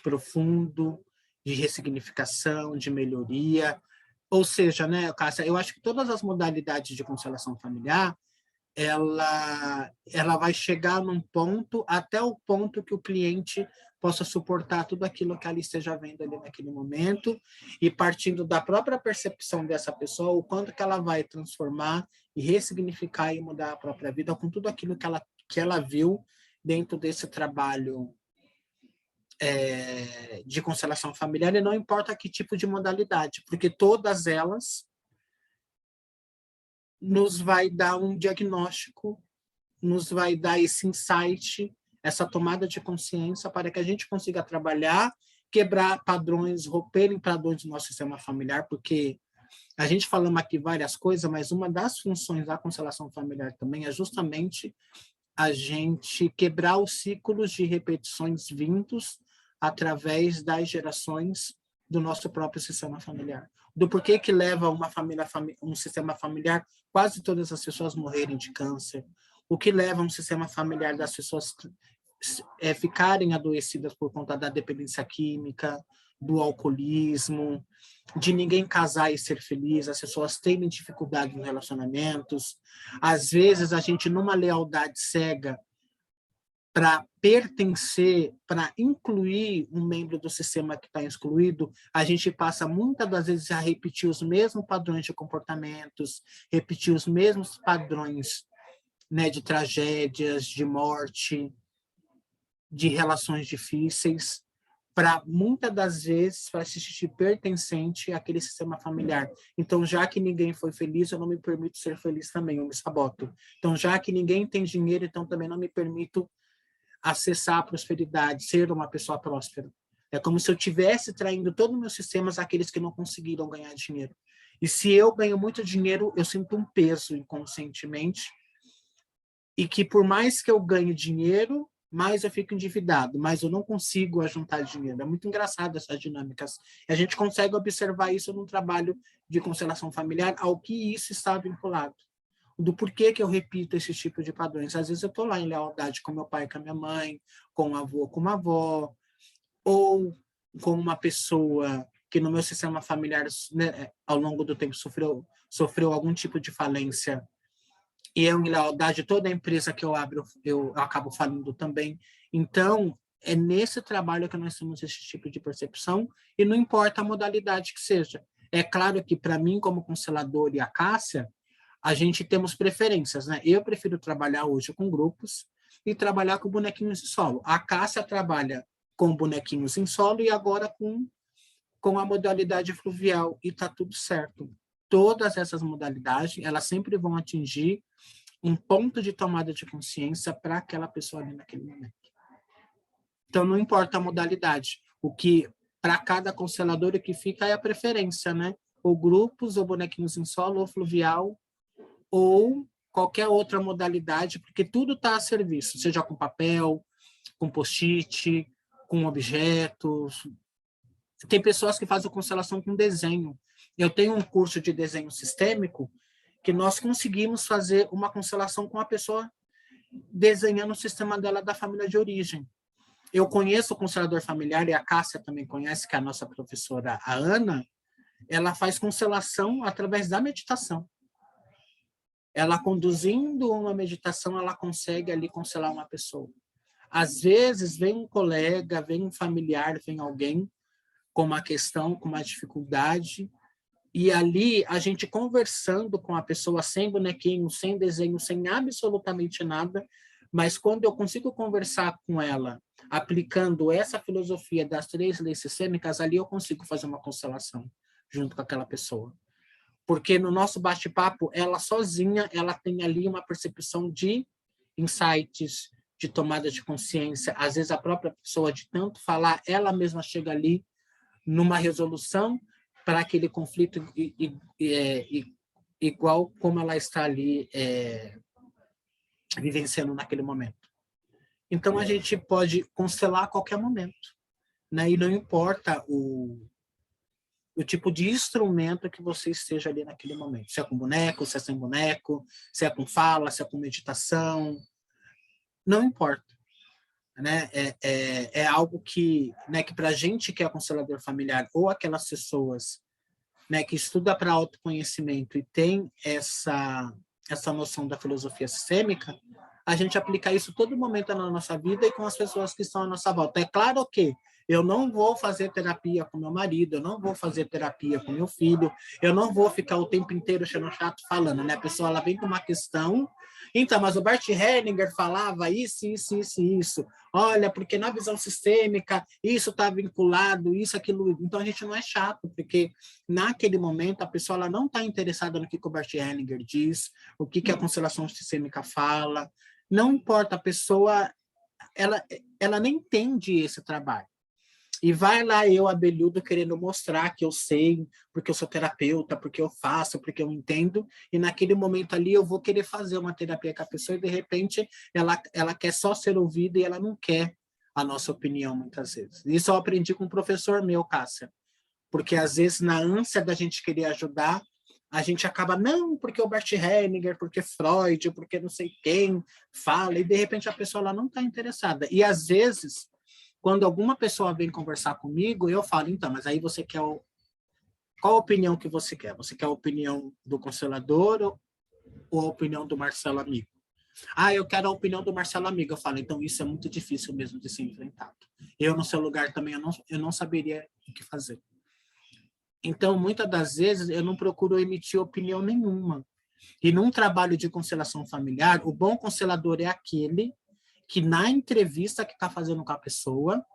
profundo, de ressignificação, de melhoria. Ou seja, né, Cássia, eu acho que todas as modalidades de constelação familiar, ela vai chegar num ponto, até o ponto que o cliente possa suportar tudo aquilo que ela esteja vendo ali naquele momento, e partindo da própria percepção dessa pessoa, o quanto que ela vai transformar e ressignificar e mudar a própria vida com tudo aquilo que ela viu dentro desse trabalho de constelação familiar, e não importa que tipo de modalidade, porque todas elas nos vai dar um diagnóstico, nos vai dar esse insight, essa tomada de consciência para que a gente consiga trabalhar, quebrar padrões, romper em padrões do nosso sistema familiar, porque a gente falamos aqui várias coisas, mas uma das funções da constelação familiar também é justamente a gente quebrar os ciclos de repetições vindos através das gerações do nosso próprio sistema familiar. Do porquê que leva um sistema familiar quase todas as pessoas morrerem de câncer, o que leva um sistema familiar das pessoas ficarem adoecidas por conta da dependência química, do alcoolismo, de ninguém casar e ser feliz, as pessoas terem dificuldade nos relacionamentos. Às vezes, a gente, numa lealdade cega, para pertencer, para incluir um membro do sistema que está excluído, a gente passa muitas das vezes a repetir os mesmos padrões de comportamentos, repetir os mesmos padrões, né, de tragédias, de morte, de relações difíceis, para muitas das vezes para se sentir pertencente àquele sistema familiar. Então, já que ninguém foi feliz, eu não me permito ser feliz também, eu me saboto. Então, já que ninguém tem dinheiro, então também não me permito acessar a prosperidade, ser uma pessoa próspera. É como se eu estivesse traindo todos os meus sistemas àqueles que não conseguiram ganhar dinheiro. E se eu ganho muito dinheiro, eu sinto um peso inconscientemente, e que por mais que eu ganhe dinheiro, mais eu fico endividado, mas eu não consigo juntar dinheiro. É muito engraçado essas dinâmicas. E a gente consegue observar isso num trabalho de constelação familiar, ao que isso está vinculado. Do porquê que eu repito esse tipo de padrões. Às vezes eu estou lá em lealdade com meu pai, com a minha mãe, com o avô, com uma avó, ou com uma pessoa que no meu sistema familiar, né, ao longo do tempo, sofreu algum tipo de falência, e eu, em lealdade, toda a empresa que eu abro, eu acabo falindo também. Então, é nesse trabalho que nós temos esse tipo de percepção, e não importa a modalidade que seja. É claro que, para mim, como constelador, e a Cássia, a gente temos preferências, né? Eu prefiro trabalhar hoje com grupos e trabalhar com bonequinhos em solo. A Cássia trabalha com bonequinhos em solo e agora com a modalidade fluvial, e está tudo certo. Todas essas modalidades, elas sempre vão atingir um ponto de tomada de consciência para aquela pessoa ali naquele momento. Então, não importa a modalidade. O que, para cada constelador, o que fica é a preferência, né? Ou grupos, ou bonequinhos em solo, ou fluvial, ou qualquer outra modalidade, porque tudo está a serviço, seja com papel, com post-it, com objetos. Tem pessoas que fazem constelação com desenho. Eu tenho um curso de desenho sistêmico que nós conseguimos fazer uma constelação com a pessoa desenhando o sistema dela da família de origem. Eu conheço o constelador familiar, e a Cássia também conhece, que é a nossa professora, a Ana, ela faz constelação através da meditação. Ela, conduzindo uma meditação, ela consegue ali constelar uma pessoa. Às vezes, vem um colega, vem um familiar, vem alguém com uma questão, com uma dificuldade, e ali a gente conversando com a pessoa, sem bonequinho, sem desenho, sem absolutamente nada, mas quando eu consigo conversar com ela aplicando essa filosofia das 3 leis sistêmicas, ali eu consigo fazer uma constelação junto com aquela pessoa. Porque no nosso bate-papo, ela sozinha, ela tem ali uma percepção de insights, de tomada de consciência. Às vezes a própria pessoa, de tanto falar, ela mesma chega ali numa resolução para aquele conflito igual como ela está ali vivenciando naquele momento. Então, a gente pode constelar a qualquer momento, né? E não importa o tipo de instrumento que você esteja ali naquele momento. Se é com boneco, se é sem boneco, se é com fala, se é com meditação, não importa. Né? É algo que, né, que para a gente que é constelador familiar ou aquelas pessoas, né, que estuda para autoconhecimento e tem essa noção da filosofia sistêmica, a gente aplica isso todo momento na nossa vida e com as pessoas que estão à nossa volta. É claro que eu não vou fazer terapia com meu marido, eu não vou fazer terapia com meu filho, eu não vou ficar o tempo inteiro achando chato falando, né? A pessoa ela vem com uma questão, então, mas o Bert Hellinger falava isso, isso, isso, isso. Olha, porque na visão sistêmica isso está vinculado, isso, aquilo. Então, a gente não é chato, porque naquele momento a pessoa ela não está interessada no que o Bert Hellinger diz, o que a constelação sistêmica fala. Não importa, a pessoa ela nem entende esse trabalho. E vai lá eu, abelhudo, querendo mostrar que eu sei, porque eu sou terapeuta, porque eu faço, porque eu entendo, e naquele momento ali eu vou querer fazer uma terapia com a pessoa e, de repente, ela quer só ser ouvida e ela não quer a nossa opinião, muitas vezes. Isso eu aprendi com um professor meu, Cássia, porque, às vezes, na ânsia da gente querer ajudar, a gente acaba, não, porque o Bert Hellinger, porque Freud, porque não sei quem fala, e, de repente, a pessoa ela não está interessada. E, às vezes, quando alguma pessoa vem conversar comigo, eu falo, então, mas aí você quer qual a opinião que você quer? Você quer a opinião do constelador ou a opinião do Marcelo Amigo? Ah, eu quero a opinião do Marcelo Amigo. Eu falo, então isso é muito difícil mesmo de ser enfrentado. Eu, no seu lugar também, eu não saberia o que fazer. Então, muitas das vezes, eu não procuro emitir opinião nenhuma. E num trabalho de constelação familiar, o bom constelador é aquele que na entrevista que está fazendo com a pessoa,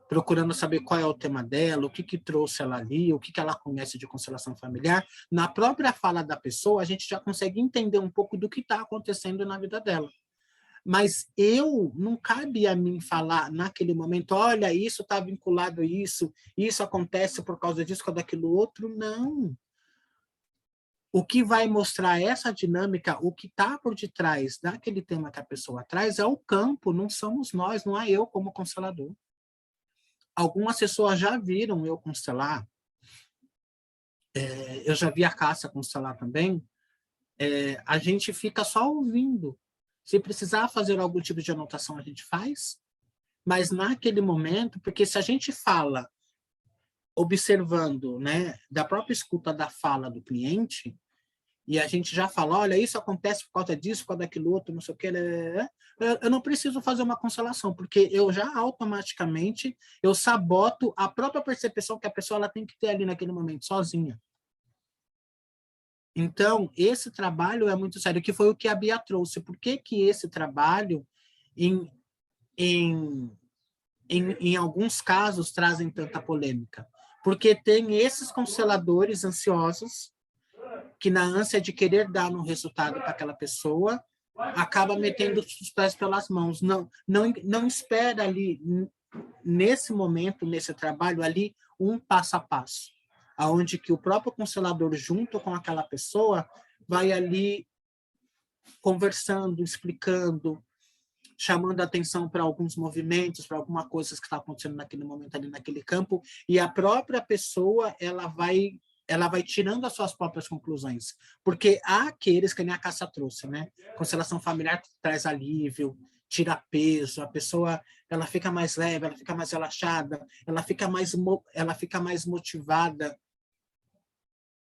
procurando saber qual é o tema dela, o que trouxe ela ali, o que ela conhece de constelação familiar, na própria fala da pessoa, a gente já consegue entender um pouco do que está acontecendo na vida dela. Mas não cabe a mim falar naquele momento, olha, isso está vinculado a isso acontece por causa disso, ou daquilo outro, não. O que vai mostrar essa dinâmica, o que está por detrás daquele tema que a pessoa traz é o campo, não somos nós, não é eu como constelador. Algumas pessoas já viram eu constelar, eu já vi a Cássia constelar também, a gente fica só ouvindo. Se precisar fazer algum tipo de anotação, a gente faz, mas naquele momento, porque se a gente fala observando, né, da própria escuta da fala do cliente, e a gente já fala, olha, isso acontece por causa disso, por causa daquilo outro, não sei o que, eu não preciso fazer uma constelação, porque eu já automaticamente, eu saboto a própria percepção que a pessoa ela tem que ter ali naquele momento, sozinha. Então, esse trabalho é muito sério, que foi o que a Bia trouxe. Por que esse trabalho, em alguns casos, trazem tanta polêmica? Porque tem esses consteladores ansiosos, que na ânsia de querer dar um resultado para aquela pessoa, acaba metendo os pés pelas mãos. Não espera ali, nesse momento, nesse trabalho ali, um passo a passo, aonde que o próprio constelador, junto com aquela pessoa, vai ali conversando, explicando, chamando a atenção para alguns movimentos, para alguma coisa que está acontecendo naquele momento ali naquele campo, e a própria pessoa ela vai tirando as suas próprias conclusões, porque há aqueles que nem a Cássia trouxe, né? Constelação familiar traz alívio, tira peso, a pessoa ela fica mais leve, ela fica mais relaxada, ela fica mais motivada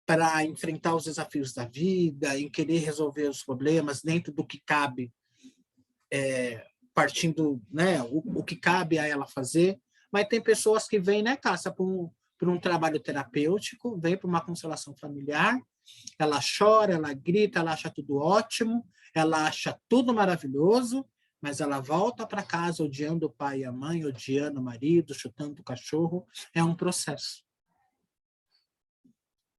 para enfrentar os desafios da vida, em querer resolver os problemas dentro do que cabe, partindo, né, o que cabe a ela fazer. Mas tem pessoas que vêm, né, Cássia, para um trabalho terapêutico, vem para uma constelação familiar, ela chora, ela grita, ela acha tudo ótimo, ela acha tudo maravilhoso, mas ela volta para casa odiando o pai e a mãe, odiando o marido, chutando o cachorro, é um processo.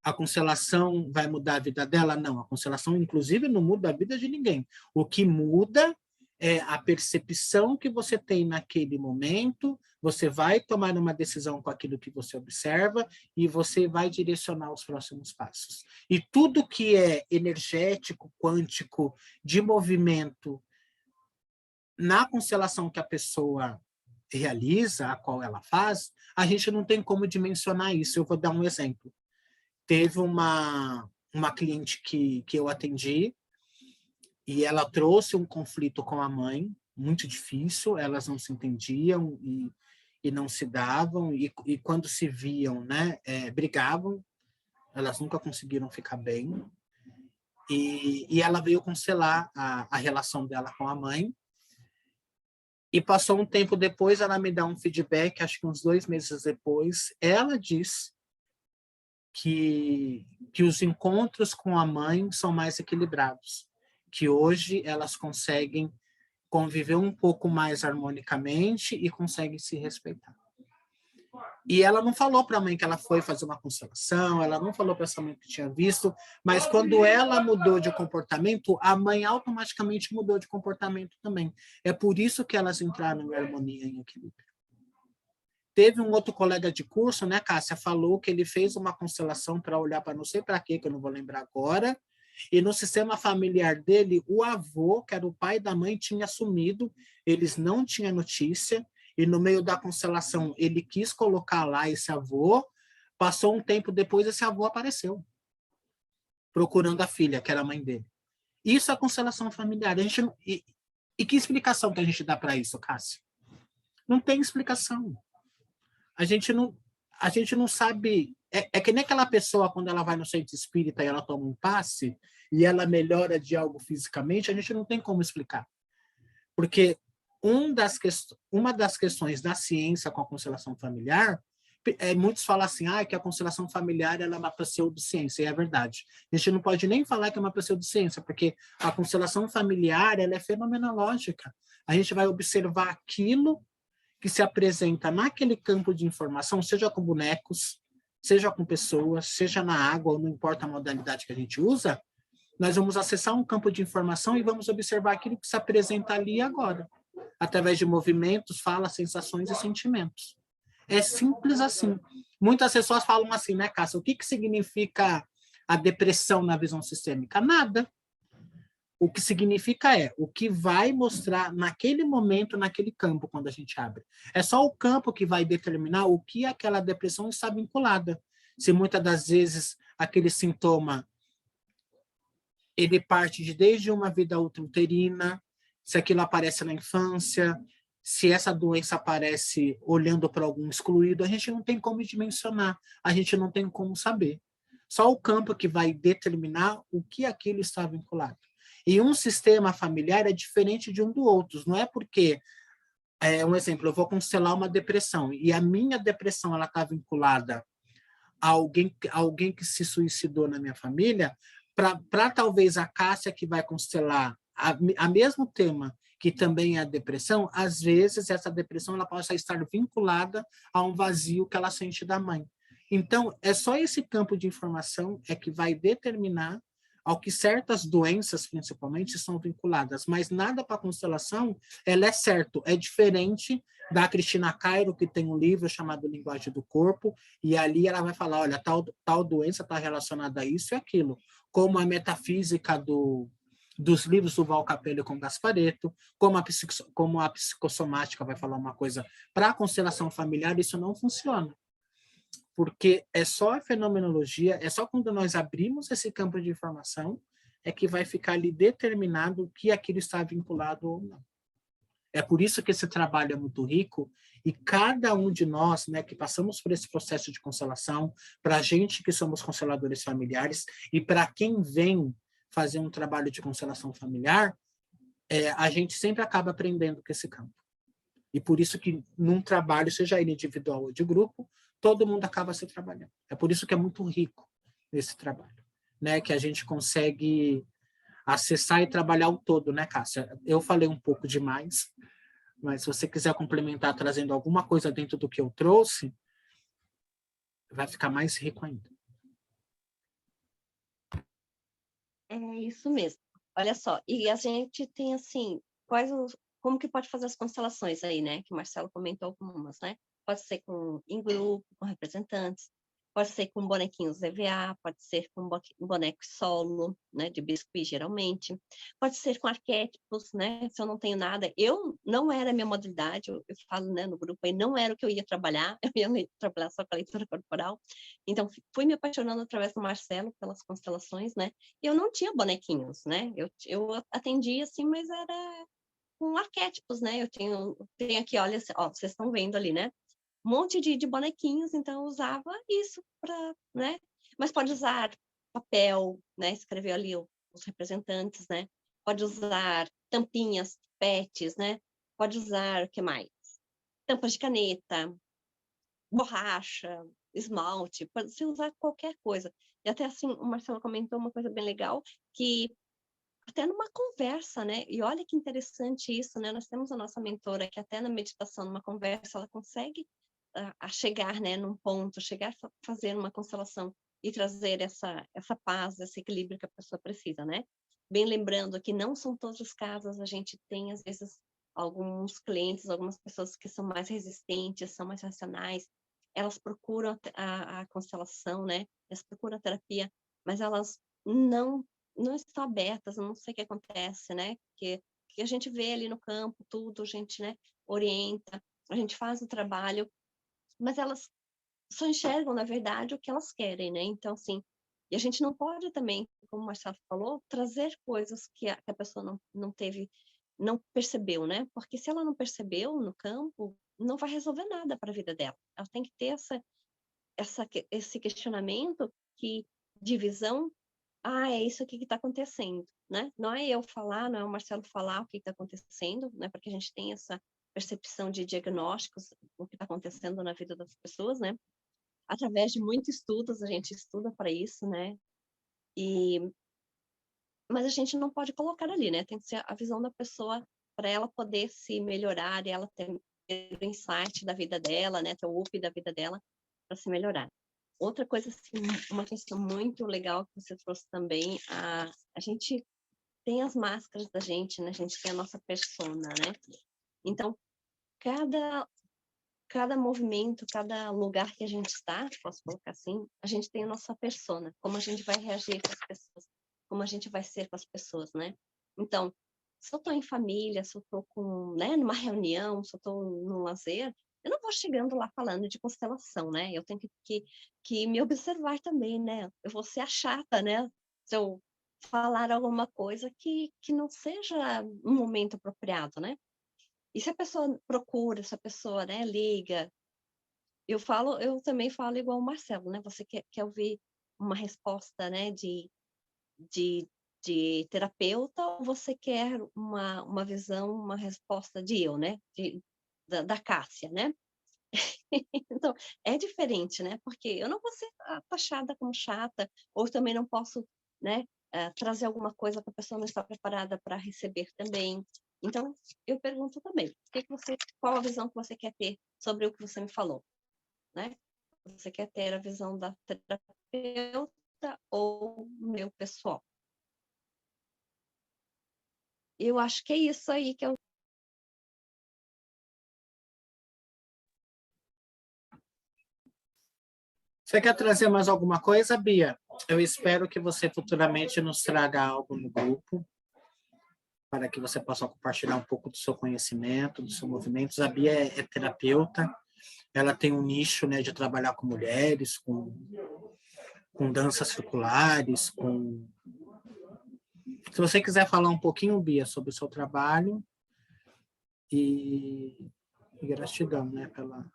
A constelação vai mudar a vida dela? Não, a constelação, inclusive, não muda a vida de ninguém. O que muda é a percepção que você tem naquele momento, você vai tomar uma decisão com aquilo que você observa e você vai direcionar os próximos passos. E tudo que é energético, quântico, de movimento, na constelação que a pessoa realiza, a qual ela faz, a gente não tem como dimensionar isso. Eu vou dar um exemplo. Teve uma cliente que eu atendi e ela trouxe um conflito com a mãe, muito difícil, elas não se entendiam e não se davam, e quando se viam, né, brigavam, elas nunca conseguiram ficar bem, e ela veio constelar a relação dela com a mãe, e passou um tempo depois, ela me dá um feedback, acho que uns 2 meses depois, ela diz que os encontros com a mãe são mais equilibrados, que hoje elas conseguem conviver um pouco mais harmonicamente e conseguem se respeitar. E ela não falou para a mãe que ela foi fazer uma constelação, ela não falou para essa mãe que tinha visto, mas quando ela mudou de comportamento, a mãe automaticamente mudou de comportamento também. É por isso que elas entraram em harmonia, em equilíbrio. Teve um outro colega de curso, né, Cássia, falou que ele fez uma constelação para olhar para não sei para quê, que eu não vou lembrar agora, e no sistema familiar dele, o avô, que era o pai da mãe, tinha sumido, eles não tinham notícia, e no meio da constelação ele quis colocar lá esse avô, passou um tempo depois, esse avô apareceu, procurando a filha, que era a mãe dele. Isso é constelação familiar. A gente, e que explicação que a gente dá para isso, Cássia? Não tem explicação. A gente não sabe... É que nem aquela pessoa, quando ela vai no centro espírita e ela toma um passe e ela melhora de algo fisicamente, a gente não tem como explicar. Porque uma das questões da ciência com a constelação familiar, muitos falam assim, que a constelação familiar ela é uma pseudociência, e é verdade. A gente não pode nem falar que é uma pseudociência, porque a constelação familiar ela é fenomenológica. A gente vai observar aquilo que se apresenta naquele campo de informação, seja com bonecos, seja com pessoas, seja na água, não importa a modalidade que a gente usa, nós vamos acessar um campo de informação e vamos observar aquilo que se apresenta ali e agora, através de movimentos, falas, sensações e sentimentos. É simples assim. Muitas pessoas falam assim, né, Cássia? O que significa a depressão na visão sistêmica? Nada. O que significa o que vai mostrar naquele momento, naquele campo, quando a gente abre. É só o campo que vai determinar o que aquela depressão está vinculada. Se muitas das vezes aquele sintoma ele parte desde uma vida uterina, se aquilo aparece na infância, se essa doença aparece olhando para algum excluído, a gente não tem como dimensionar, a gente não tem como saber. Só o campo que vai determinar o que aquilo está vinculado. E um sistema familiar é diferente de um do outro. Não é porque, um exemplo, eu vou constelar uma depressão e a minha depressão ela está vinculada a alguém que se suicidou na minha família, para talvez a Cássia que vai constelar a mesmo tema, que também é a depressão, às vezes essa depressão ela possa estar vinculada a um vazio que ela sente da mãe. Então, é só esse campo de informação que vai determinar ao que certas doenças, principalmente, são vinculadas, mas nada para a constelação, ela é certo, é diferente da Cristina Cairo, que tem um livro chamado Linguagem do Corpo, e ali ela vai falar, olha, tal doença está relacionada a isso e aquilo, como a metafísica dos livros do Val Capello com Gasparetto, como a psicossomática vai falar uma coisa, para a constelação familiar isso não funciona. Porque é só a fenomenologia, é só quando nós abrimos esse campo de informação que vai ficar ali determinado que aquilo está vinculado ou não. É por isso que esse trabalho é muito rico e cada um de nós, né, que passamos por esse processo de constelação, para a gente que somos consteladores familiares e para quem vem fazer um trabalho de constelação familiar, a gente sempre acaba aprendendo com esse campo. E por isso que num trabalho, seja ele individual ou de grupo, todo mundo acaba se trabalhando. É por isso que é muito rico esse trabalho, né? Que a gente consegue acessar e trabalhar o todo, né, Cássia? Eu falei um pouco demais, mas se você quiser complementar trazendo alguma coisa dentro do que eu trouxe, vai ficar mais rico ainda. É isso mesmo. Olha só, e a gente tem assim, como que pode fazer as constelações aí, né? Que o Marcelo comentou algumas, né? Pode ser em grupo, com representantes, pode ser com bonequinhos EVA, pode ser com boneco solo, né? De biscuit, geralmente. Pode ser com arquétipos, né? Se eu não tenho nada, eu não era a minha modalidade, eu falo, né, no grupo aí, não era o que eu ia trabalhar, eu ia trabalhar só com a leitura corporal. Então, fui me apaixonando através do Marcelo pelas constelações, né? E eu não tinha bonequinhos, né? Eu atendia, assim, mas era com arquétipos, né? Eu tenho aqui, olha, ó, vocês estão vendo ali, né? Um monte de bonequinhos, então eu usava isso para, né? Mas pode usar papel, né? Escrever ali os representantes, né? Pode usar tampinhas, pets, né? Pode usar, o que mais? Tampas de caneta, borracha, esmalte, pode se usar qualquer coisa. E até assim, o Marcelo comentou uma coisa bem legal, que até numa conversa, né? E olha que interessante isso, né? Nós temos a nossa mentora que até na meditação, numa conversa, ela consegue a chegar, né, num ponto, chegar a fazer uma constelação e trazer essa paz, esse equilíbrio que a pessoa precisa, né? Bem lembrando que não são todos os casos, a gente tem, às vezes, alguns clientes, algumas pessoas que são mais resistentes, são mais racionais, elas procuram a constelação, né? Elas procuram a terapia, mas elas não estão abertas, não sei o que acontece, né? Que a gente vê ali no campo tudo, a gente, né, orienta, a gente faz o trabalho, mas elas só enxergam, na verdade, o que elas querem, né? Então, assim, e a gente não pode também, como o Marcelo falou, trazer coisas que a pessoa não teve, não percebeu, né? Porque se ela não percebeu no campo, não vai resolver nada para a vida dela. Ela tem que ter esse questionamento de visão. É isso aqui que está acontecendo, né? Não é eu falar, não é o Marcelo falar o que está acontecendo, né? Porque a gente tem essa percepção de diagnósticos, o que está acontecendo na vida das pessoas, né? Através de muitos estudos, a gente estuda para isso, né? Mas a gente não pode colocar ali, né? Tem que ser a visão da pessoa para ela poder se melhorar e ela ter o insight da vida dela, né? Ter o up da vida dela para se melhorar. Outra coisa, assim, uma questão muito legal que você trouxe também, a gente tem as máscaras da gente, né? A gente tem a nossa persona, né? Então, cada movimento, cada lugar que a gente está, posso colocar assim, a gente tem a nossa persona, como a gente vai reagir com as pessoas, como a gente vai ser com as pessoas, né? Então, se eu estou em família, se eu estou né, numa reunião, se eu estou num lazer, eu não vou chegando lá falando de constelação, né? Eu tenho que me observar também, né? Eu vou ser a chata, né? Se eu falar alguma coisa que não seja um momento apropriado, né? E se a pessoa procura, se a pessoa, né, liga, eu também falo igual o Marcelo, né? Você quer ouvir uma resposta, né, de, de terapeuta, ou você quer uma visão, uma resposta de eu, né? Da Cássia, né? Então, é diferente, né? Porque eu não vou ser taxada como chata, ou também não posso, né, trazer alguma coisa que a pessoa não está preparada para receber também. Então, eu pergunto também, qual a visão que você quer ter sobre o que você me falou, né? Você quer ter a visão da terapeuta ou meu pessoal? Eu acho que é isso aí que eu... Você quer trazer mais alguma coisa, Bia? Eu espero que você futuramente nos traga algo no grupo, para que você possa compartilhar um pouco do seu conhecimento, dos seus movimentos. A Bia é terapeuta, ela tem um nicho, né, de trabalhar com mulheres, com danças circulares, com... Se você quiser falar um pouquinho, Bia, sobre o seu trabalho, e gratidão, né, pela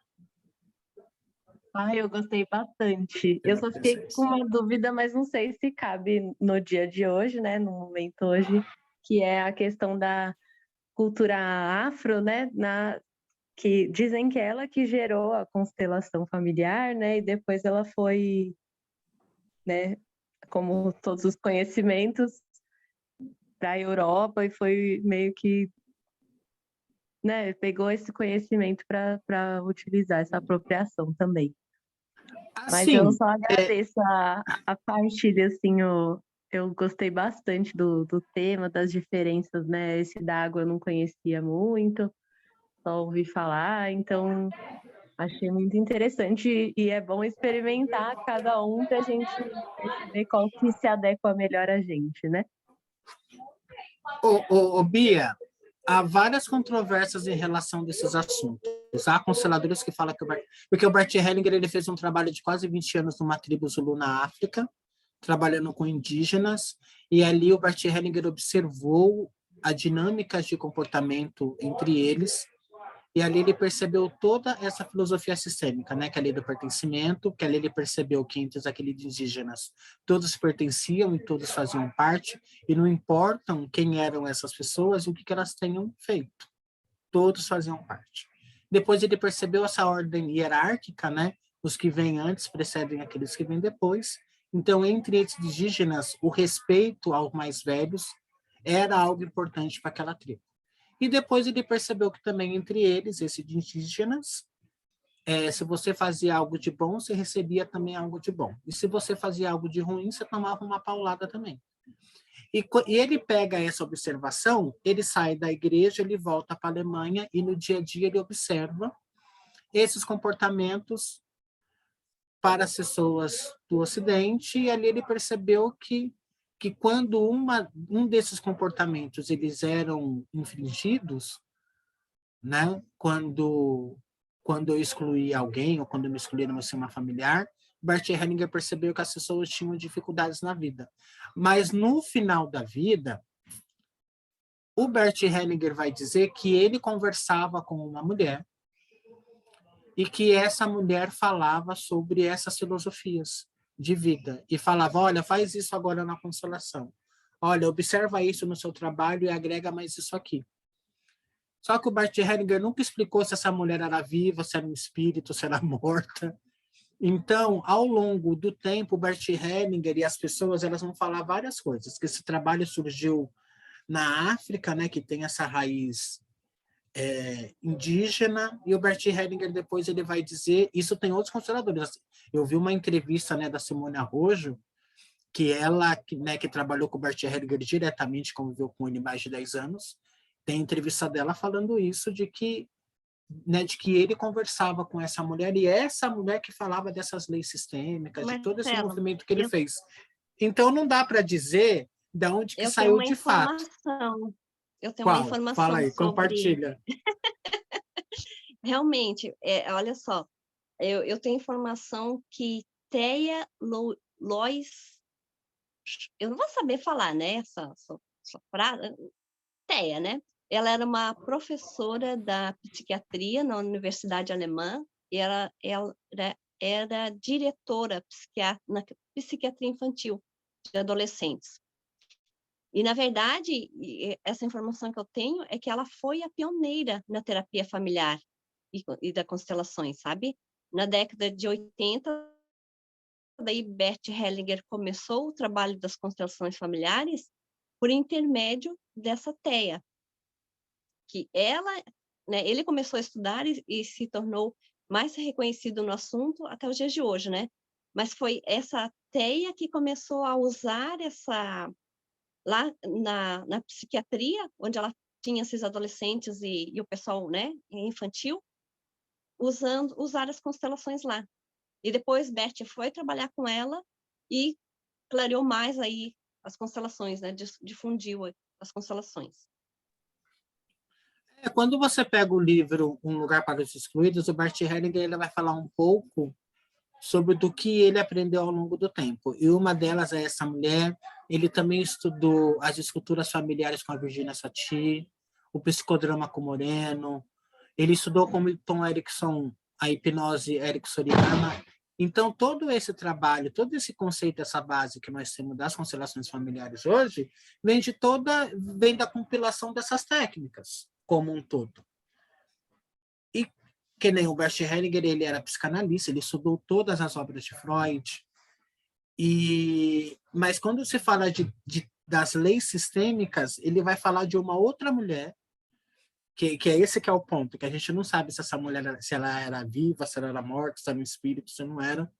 Eu gostei bastante. Eu só fiquei com presença. uma dúvida, mas não sei se cabe no dia de hoje, né, no momento hoje, que é a questão da cultura afro, né, que dizem que ela que gerou a constelação familiar, né, e depois ela foi, né, como todos os conhecimentos, para a Europa e foi meio que, né, pegou esse conhecimento para utilizar essa apropriação também. Mas eu Assim, só agradeço a partilha, assim, eu gostei bastante do tema, das diferenças, né? Esse da água eu não conhecia muito, só ouvi falar, então achei muito interessante e é bom experimentar cada um para a gente perceber qual que se adequa melhor a gente, né? Bia, há várias controvérsias em relação a desses assuntos. Há consteladores que falam que porque o Bert Hellinger ele fez um trabalho de quase 20 anos numa tribo Zulu na África, trabalhando com indígenas, e ali o Bert Hellinger observou a dinâmica de comportamento entre eles, e ali ele percebeu toda essa filosofia sistêmica, né, que é a lei do pertencimento, que ali ele percebeu que entre aqueles indígenas todos pertenciam e todos faziam parte, e não importam quem eram essas pessoas e o que elas tenham feito, todos faziam parte. Depois ele percebeu essa ordem hierárquica, né, os que vêm antes precedem aqueles que vêm depois. Então, entre esses indígenas, o respeito aos mais velhos era algo importante para aquela tribo. E depois ele percebeu que também entre eles, esses indígenas, se você fazia algo de bom, você recebia também algo de bom. E se você fazia algo de ruim, você tomava uma paulada também. E ele pega essa observação, ele sai da igreja, ele volta para a Alemanha e no dia a dia ele observa esses comportamentos para as pessoas do Ocidente e ali ele percebeu que quando um desses comportamentos eles eram infringidos, né? Quando eu excluí alguém ou quando me excluí no meu sistema familiar, Bert Hellinger percebeu que as pessoas tinham dificuldades na vida. Mas no final da vida, o Bert Hellinger vai dizer que ele conversava com uma mulher e que essa mulher falava sobre essas filosofias de vida e falava, olha, faz isso agora na constelação. Olha, observa isso no seu trabalho e agrega mais isso aqui. Só que o Bert Hellinger nunca explicou se essa mulher era viva, se era um espírito, se era morta. Então, ao longo do tempo, o Bert Hellinger e as pessoas elas vão falar várias coisas, que esse trabalho surgiu na África, né, que tem essa raiz indígena, e o Bert Hellinger depois ele vai dizer, isso tem outros consteladores. Eu vi uma entrevista, né, da Simone Arrojo, que ela, né, que trabalhou com o Bert Hellinger diretamente, conviveu com ele mais de 10 anos, tem entrevista dela falando isso, de que ele conversava com essa mulher, e essa mulher que falava dessas leis sistêmicas, de todo esse movimento que ele fez. Então, não dá para dizer de onde que saiu de fato. Eu tenho uma informação Fala aí, sobre... compartilha. Realmente, olha só, eu tenho informação que Thea Lois, eu não vou saber falar, né, essa frase, Thea, né? Ela era uma professora da psiquiatria na Universidade Alemã e ela era diretora na psiquiatria infantil de adolescentes. E, na verdade, essa informação que eu tenho é que ela foi a pioneira na terapia familiar e das constelações, sabe? Na década de 80, daí Bert Hellinger começou o trabalho das constelações familiares por intermédio dessa Thea, que né, ele começou a estudar e se tornou mais reconhecido no assunto até os dias de hoje, né? Mas foi essa Thea que começou a usar lá na psiquiatria, onde ela tinha esses adolescentes e o pessoal, né, infantil, usar as constelações lá. E depois Bert foi trabalhar com ela e clareou mais aí as constelações, né, difundiu as constelações. Quando você pega o livro Um Lugar para os Excluídos, o Bert Hellinger ele vai falar um pouco sobre do que ele aprendeu ao longo do tempo. E uma delas é essa mulher. Ele também estudou as esculturas familiares com a Virginia Satir, o psicodrama com Moreno. Ele estudou com Milton Erickson a hipnose ericksoniana. Então, todo esse trabalho, todo esse conceito, essa base que nós temos das constelações familiares hoje, vem da compilação dessas técnicas como um todo. E que nem o Bert Hellinger, ele era psicanalista, ele estudou todas as obras de Freud. Mas quando se fala de das leis sistêmicas, ele vai falar de uma outra mulher, que é esse que é o ponto, que a gente não sabe se essa mulher, se ela era viva, se ela era morta, se era um espírito, se não era,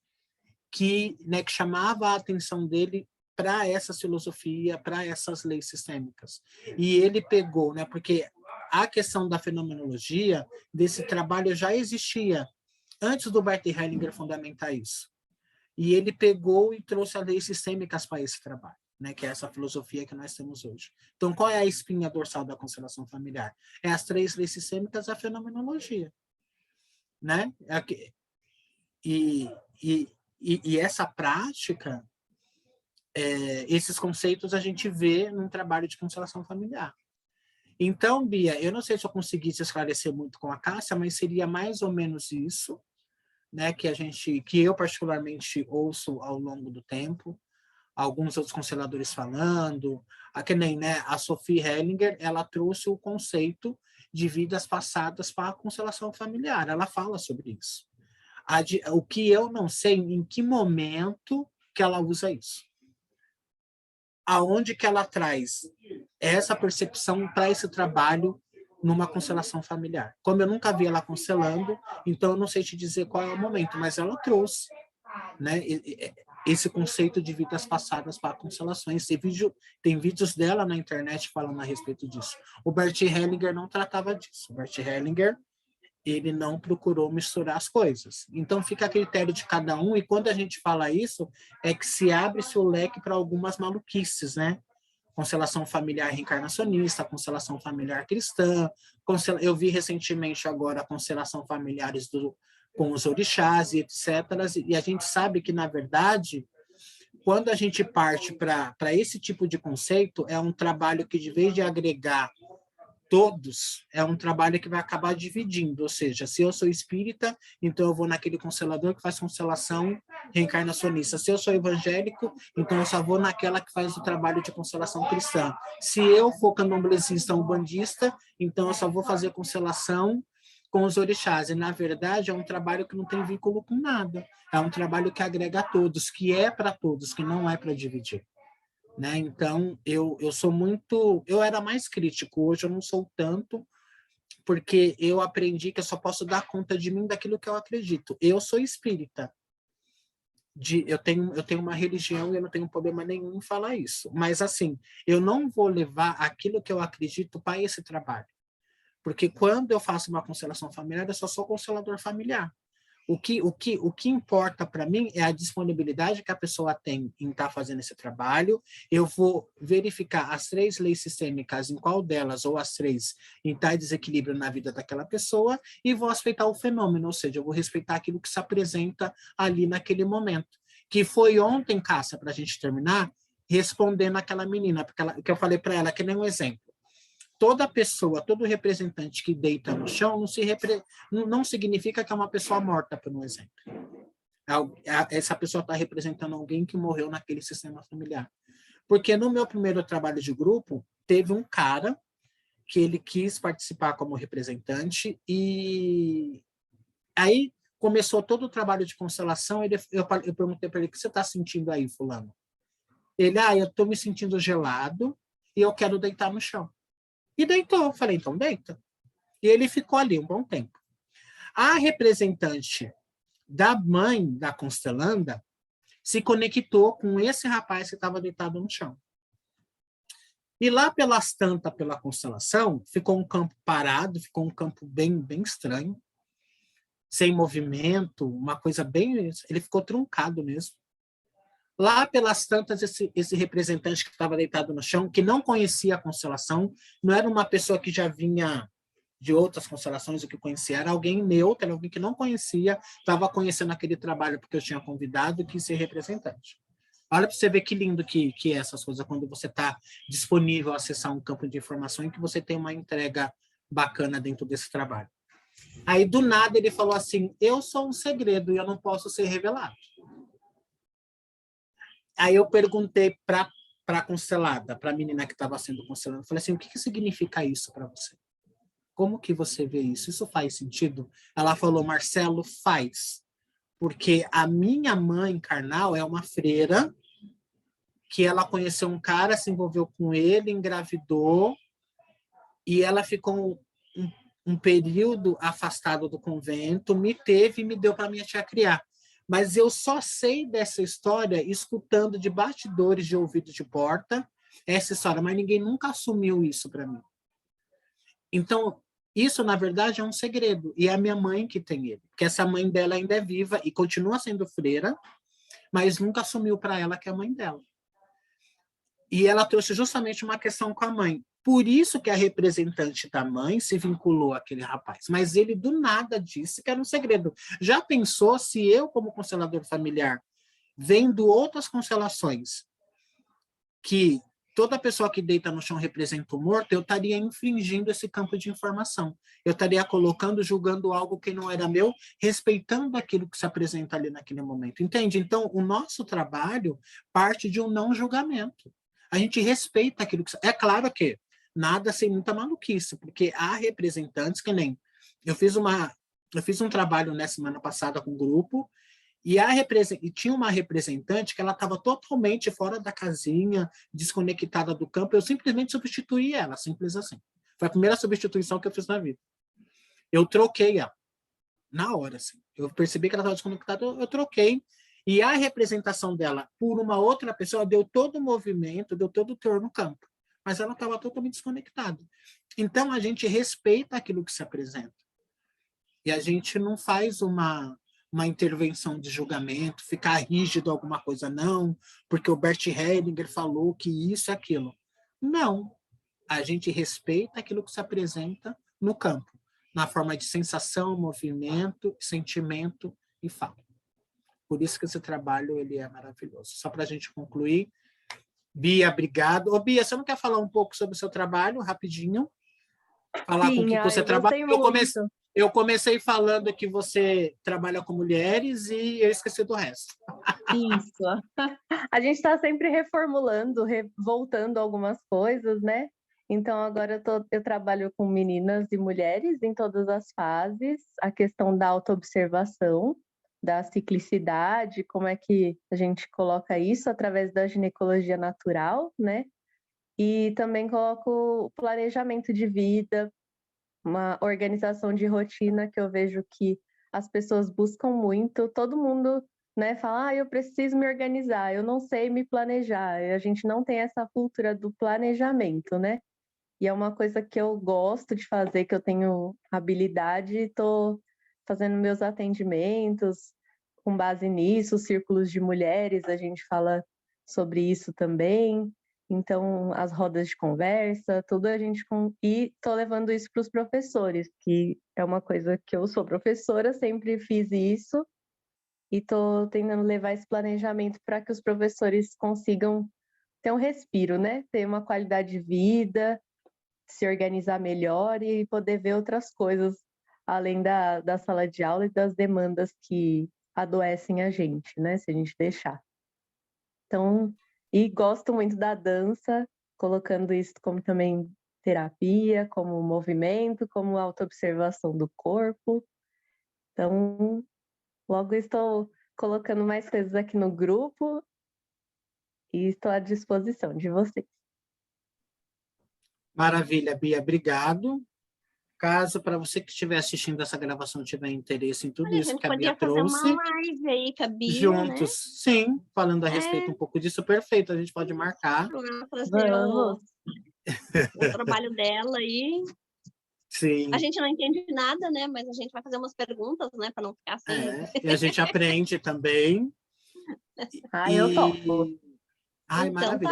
que, né, que chamava a atenção dele para essa filosofia, para essas leis sistêmicas. E ele pegou, né, porque a questão da fenomenologia, desse trabalho já existia antes do Bert Hellinger fundamentar isso. E ele pegou e trouxe as leis sistêmicas para esse trabalho, né, que é essa filosofia que nós temos hoje. Então, qual é a espinha dorsal da constelação familiar? É as 3 leis sistêmicas da fenomenologia, né? E essa prática, esses conceitos a gente vê num trabalho de constelação familiar. Então, Bia, eu não sei se eu conseguisse esclarecer muito com a Cássia, mas seria mais ou menos isso, né, que eu particularmente ouço ao longo do tempo, alguns outros consteladores falando, que nem, né, a Sophie Hellinger, ela trouxe o conceito de vidas passadas para a constelação familiar, ela fala sobre isso. O que eu não sei, em que momento que ela usa isso. Aonde que ela traz essa percepção para esse trabalho numa constelação familiar. Como eu nunca vi ela constelando, então eu não sei te dizer qual é o momento, mas ela trouxe, né, esse conceito de vidas passadas para constelações. Tem vídeos dela na internet falando a respeito disso. O Bert Hellinger não tratava disso. O Bert Hellinger, ele não procurou misturar as coisas. Então fica a critério de cada um, e quando a gente fala isso, é que se abre-se o leque para algumas maluquices, né? Constelação familiar reencarnacionista, constelação familiar cristã, eu vi recentemente agora constelação familiares com os orixás e etc. E a gente sabe que, na verdade, quando a gente parte para esse tipo de conceito, é um trabalho que, de vez de agregar todos, é um trabalho que vai acabar dividindo, ou seja, se eu sou espírita, então eu vou naquele constelador que faz constelação reencarnacionista. Se eu sou evangélico, então eu só vou naquela que faz o trabalho de constelação cristã. Se eu for candomblessista ou umbandista, então eu só vou fazer constelação com os orixás. E, na verdade, é um trabalho que não tem vínculo com nada. É um trabalho que agrega a todos, que é para todos, que não é para dividir. Né? Então, eu era mais crítico, hoje eu não sou tanto, porque eu aprendi que eu só posso dar conta de mim daquilo que eu acredito. Eu sou espírita, eu tenho uma religião e eu não tenho problema nenhum em falar isso, mas assim, eu não vou levar aquilo que eu acredito para esse trabalho, porque quando eu faço uma constelação familiar, eu só sou constelador familiar. O que importa para mim é a disponibilidade que a pessoa tem em estar fazendo esse trabalho. Eu vou verificar as 3 leis sistêmicas, em qual delas, ou as 3, em estar em desequilíbrio na vida daquela pessoa, e vou respeitar o fenômeno, ou seja, eu vou respeitar aquilo que se apresenta ali naquele momento. Que foi ontem, Cássia, para a gente terminar, respondendo aquela menina, porque que eu falei para ela, que nem um exemplo. Toda pessoa, todo representante que deita no chão não significa que é uma pessoa morta, por um exemplo. Essa pessoa está representando alguém que morreu naquele sistema familiar. Porque no meu primeiro trabalho de grupo, teve um cara que ele quis participar como representante, e aí começou todo o trabalho de constelação. Eu perguntei para ele: o que você está sentindo aí, fulano? Ele: eu estou me sentindo gelado e eu quero deitar no chão. E deitou. Falei: então deita. E ele ficou ali um bom tempo. A representante da mãe da constelanda se conectou com esse rapaz que estava deitado no chão. E lá pelas tantas, pela constelação, ficou um campo parado, ficou um campo bem, bem estranho, sem movimento, uma coisa bem... Ele ficou truncado mesmo. Lá pelas tantas, esse representante que estava deitado no chão, que não conhecia a constelação, não era uma pessoa que já vinha de outras constelações, o que conhecia, era alguém neutro, era alguém que não conhecia, estava conhecendo aquele trabalho porque eu tinha convidado e quis ser representante. Olha para você ver que lindo que é essas coisas, quando você está disponível a acessar um campo de informação e que você tem uma entrega bacana dentro desse trabalho. Aí, do nada, ele falou assim: eu sou um segredo e eu não posso ser revelado. Aí eu perguntei para a constelada, para a menina que estava sendo constelada, eu falei assim: o que significa isso para você? Como que você vê isso? Isso faz sentido? Ela falou: Marcelo, faz. Porque a minha mãe carnal é uma freira que ela conheceu um cara, se envolveu com ele, engravidou, e ela ficou um período afastada do convento, me teve e me deu para minha tia criar. Mas eu só sei dessa história escutando de bastidores de ouvido de porta essa história, mas ninguém nunca assumiu isso para mim. Então, isso, na verdade, é um segredo, e é a minha mãe que tem ele, porque essa mãe dela ainda é viva e continua sendo freira, mas nunca assumiu para ela que é a mãe dela. E ela trouxe justamente uma questão com a mãe. Por isso que a representante da mãe se vinculou àquele rapaz. Mas ele, do nada, disse que era um segredo. Já pensou se eu, como constelador familiar, vendo outras constelações, que toda pessoa que deita no chão representa o morto, eu estaria infringindo esse campo de informação. Eu estaria colocando, julgando algo que não era meu, respeitando aquilo que se apresenta ali naquele momento. Entende? Então, o nosso trabalho parte de um não julgamento. A gente respeita aquilo que... É claro que nada sem muita maluquice, porque há representantes que nem... Eu fiz um trabalho na semana passada com um grupo, e tinha uma representante que ela estava totalmente fora da casinha, desconectada do campo. Eu simplesmente substituí ela, simples assim. Foi a primeira substituição que eu fiz na vida. Eu troquei ela, na hora, assim. Eu percebi que ela estava desconectada, eu troquei. E a representação dela por uma outra pessoa deu todo o movimento, deu todo o teor no campo. Mas ela estava totalmente desconectada. Então, a gente respeita aquilo que se apresenta. E a gente não faz uma intervenção de julgamento, ficar rígido alguma coisa, não, porque o Bert Hellinger falou que isso é aquilo. Não. A gente respeita aquilo que se apresenta no campo, na forma de sensação, movimento, sentimento e fala. Por isso que esse trabalho ele é maravilhoso. Só para a gente concluir, Bia, obrigado. Ô, Bia, você não quer falar um pouco sobre o seu trabalho, rapidinho? Falar com o que você trabalha? Eu comecei falando que você trabalha com mulheres e eu esqueci do resto. Isso. A gente está sempre reformulando, voltando algumas coisas, né? Então, agora eu trabalho com meninas e mulheres em todas as fases, a questão da autoobservação, da ciclicidade, como é que a gente coloca isso através da ginecologia natural, né? E também coloco o planejamento de vida, uma organização de rotina que eu vejo que as pessoas buscam muito, todo mundo, né, fala, eu preciso me organizar, eu não sei me planejar, e a gente não tem essa cultura do planejamento, né? E é uma coisa que eu gosto de fazer, que eu tenho habilidade, e estou fazendo meus atendimentos com base nisso, círculos de mulheres, a gente fala sobre isso também. Então, as rodas de conversa, tudo a gente... E estou levando isso para os professores, que é uma coisa que eu sou professora, sempre fiz isso, e estou tentando levar esse planejamento para que os professores consigam ter um respiro, né? Ter uma qualidade de vida, se organizar melhor e poder ver outras coisas, além da sala de aula e das demandas que adoecem a gente, né? Se a gente deixar. Então, e gosto muito da dança, colocando isso como também terapia, como movimento, como autoobservação do corpo. Então, logo estou colocando mais coisas aqui no grupo e estou à disposição de vocês. Maravilha, Bia, obrigado. Caso para você que estiver assistindo essa gravação tiver interesse em tudo isso que a Bia trouxe, fazer uma live aí com a Bia, juntos, né? sim, falando a respeito um pouco disso, perfeito, a gente pode marcar. Vamos. O trabalho dela aí. Sim. A gente não entende nada, né? Mas a gente vai fazer umas perguntas, né? Para não ficar assim. E a gente aprende também. Eu topo. Ai, então, maravilha.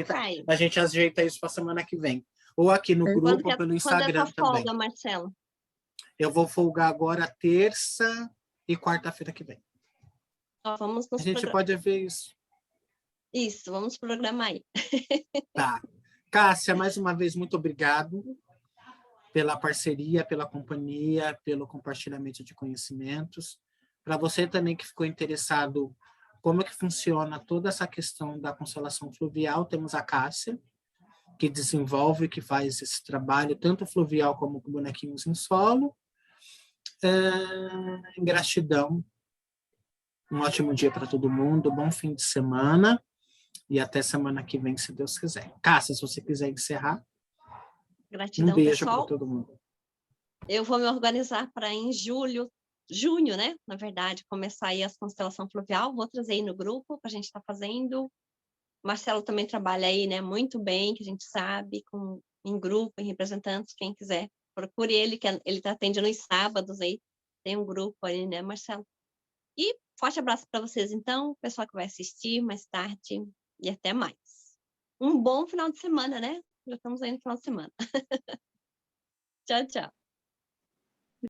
Tá, a gente ajeita isso para a semana que vem. Ou aqui no grupo, ou pelo Instagram quando é tua também. folga, Marcelo? Eu vou folgar agora terça e quarta-feira que vem. Vamos nos a gente pode ver isso. Isso, vamos programar aí. Tá. Cássia, mais uma vez, muito obrigado pela parceria, pela companhia, pelo compartilhamento de conhecimentos. Para você também que ficou interessado como é que funciona toda essa questão da constelação fluvial, temos a Cássia, que desenvolve, que faz esse trabalho, tanto fluvial como com bonequinhos em solo. Gratidão. Um ótimo dia para todo mundo, bom fim de semana. E até semana que vem, se Deus quiser. Cássia, se você quiser encerrar, Gratidão, um beijo para pessoal. todo mundo. Eu vou me organizar para em junho, né? Na verdade, começar aí a constelação fluvial. Vou trazer aí no grupo para a gente estar fazendo. Marcelo também trabalha aí, né? Muito bem, que a gente sabe, em grupo, em representantes. Quem quiser, procure ele, que ele está atendendo nos sábados aí. Tem um grupo aí, né, Marcelo? E forte abraço para vocês, então, pessoal que vai assistir mais tarde. E até mais. Um bom final de semana, né? Já estamos aí no final de semana. Tchau, tchau.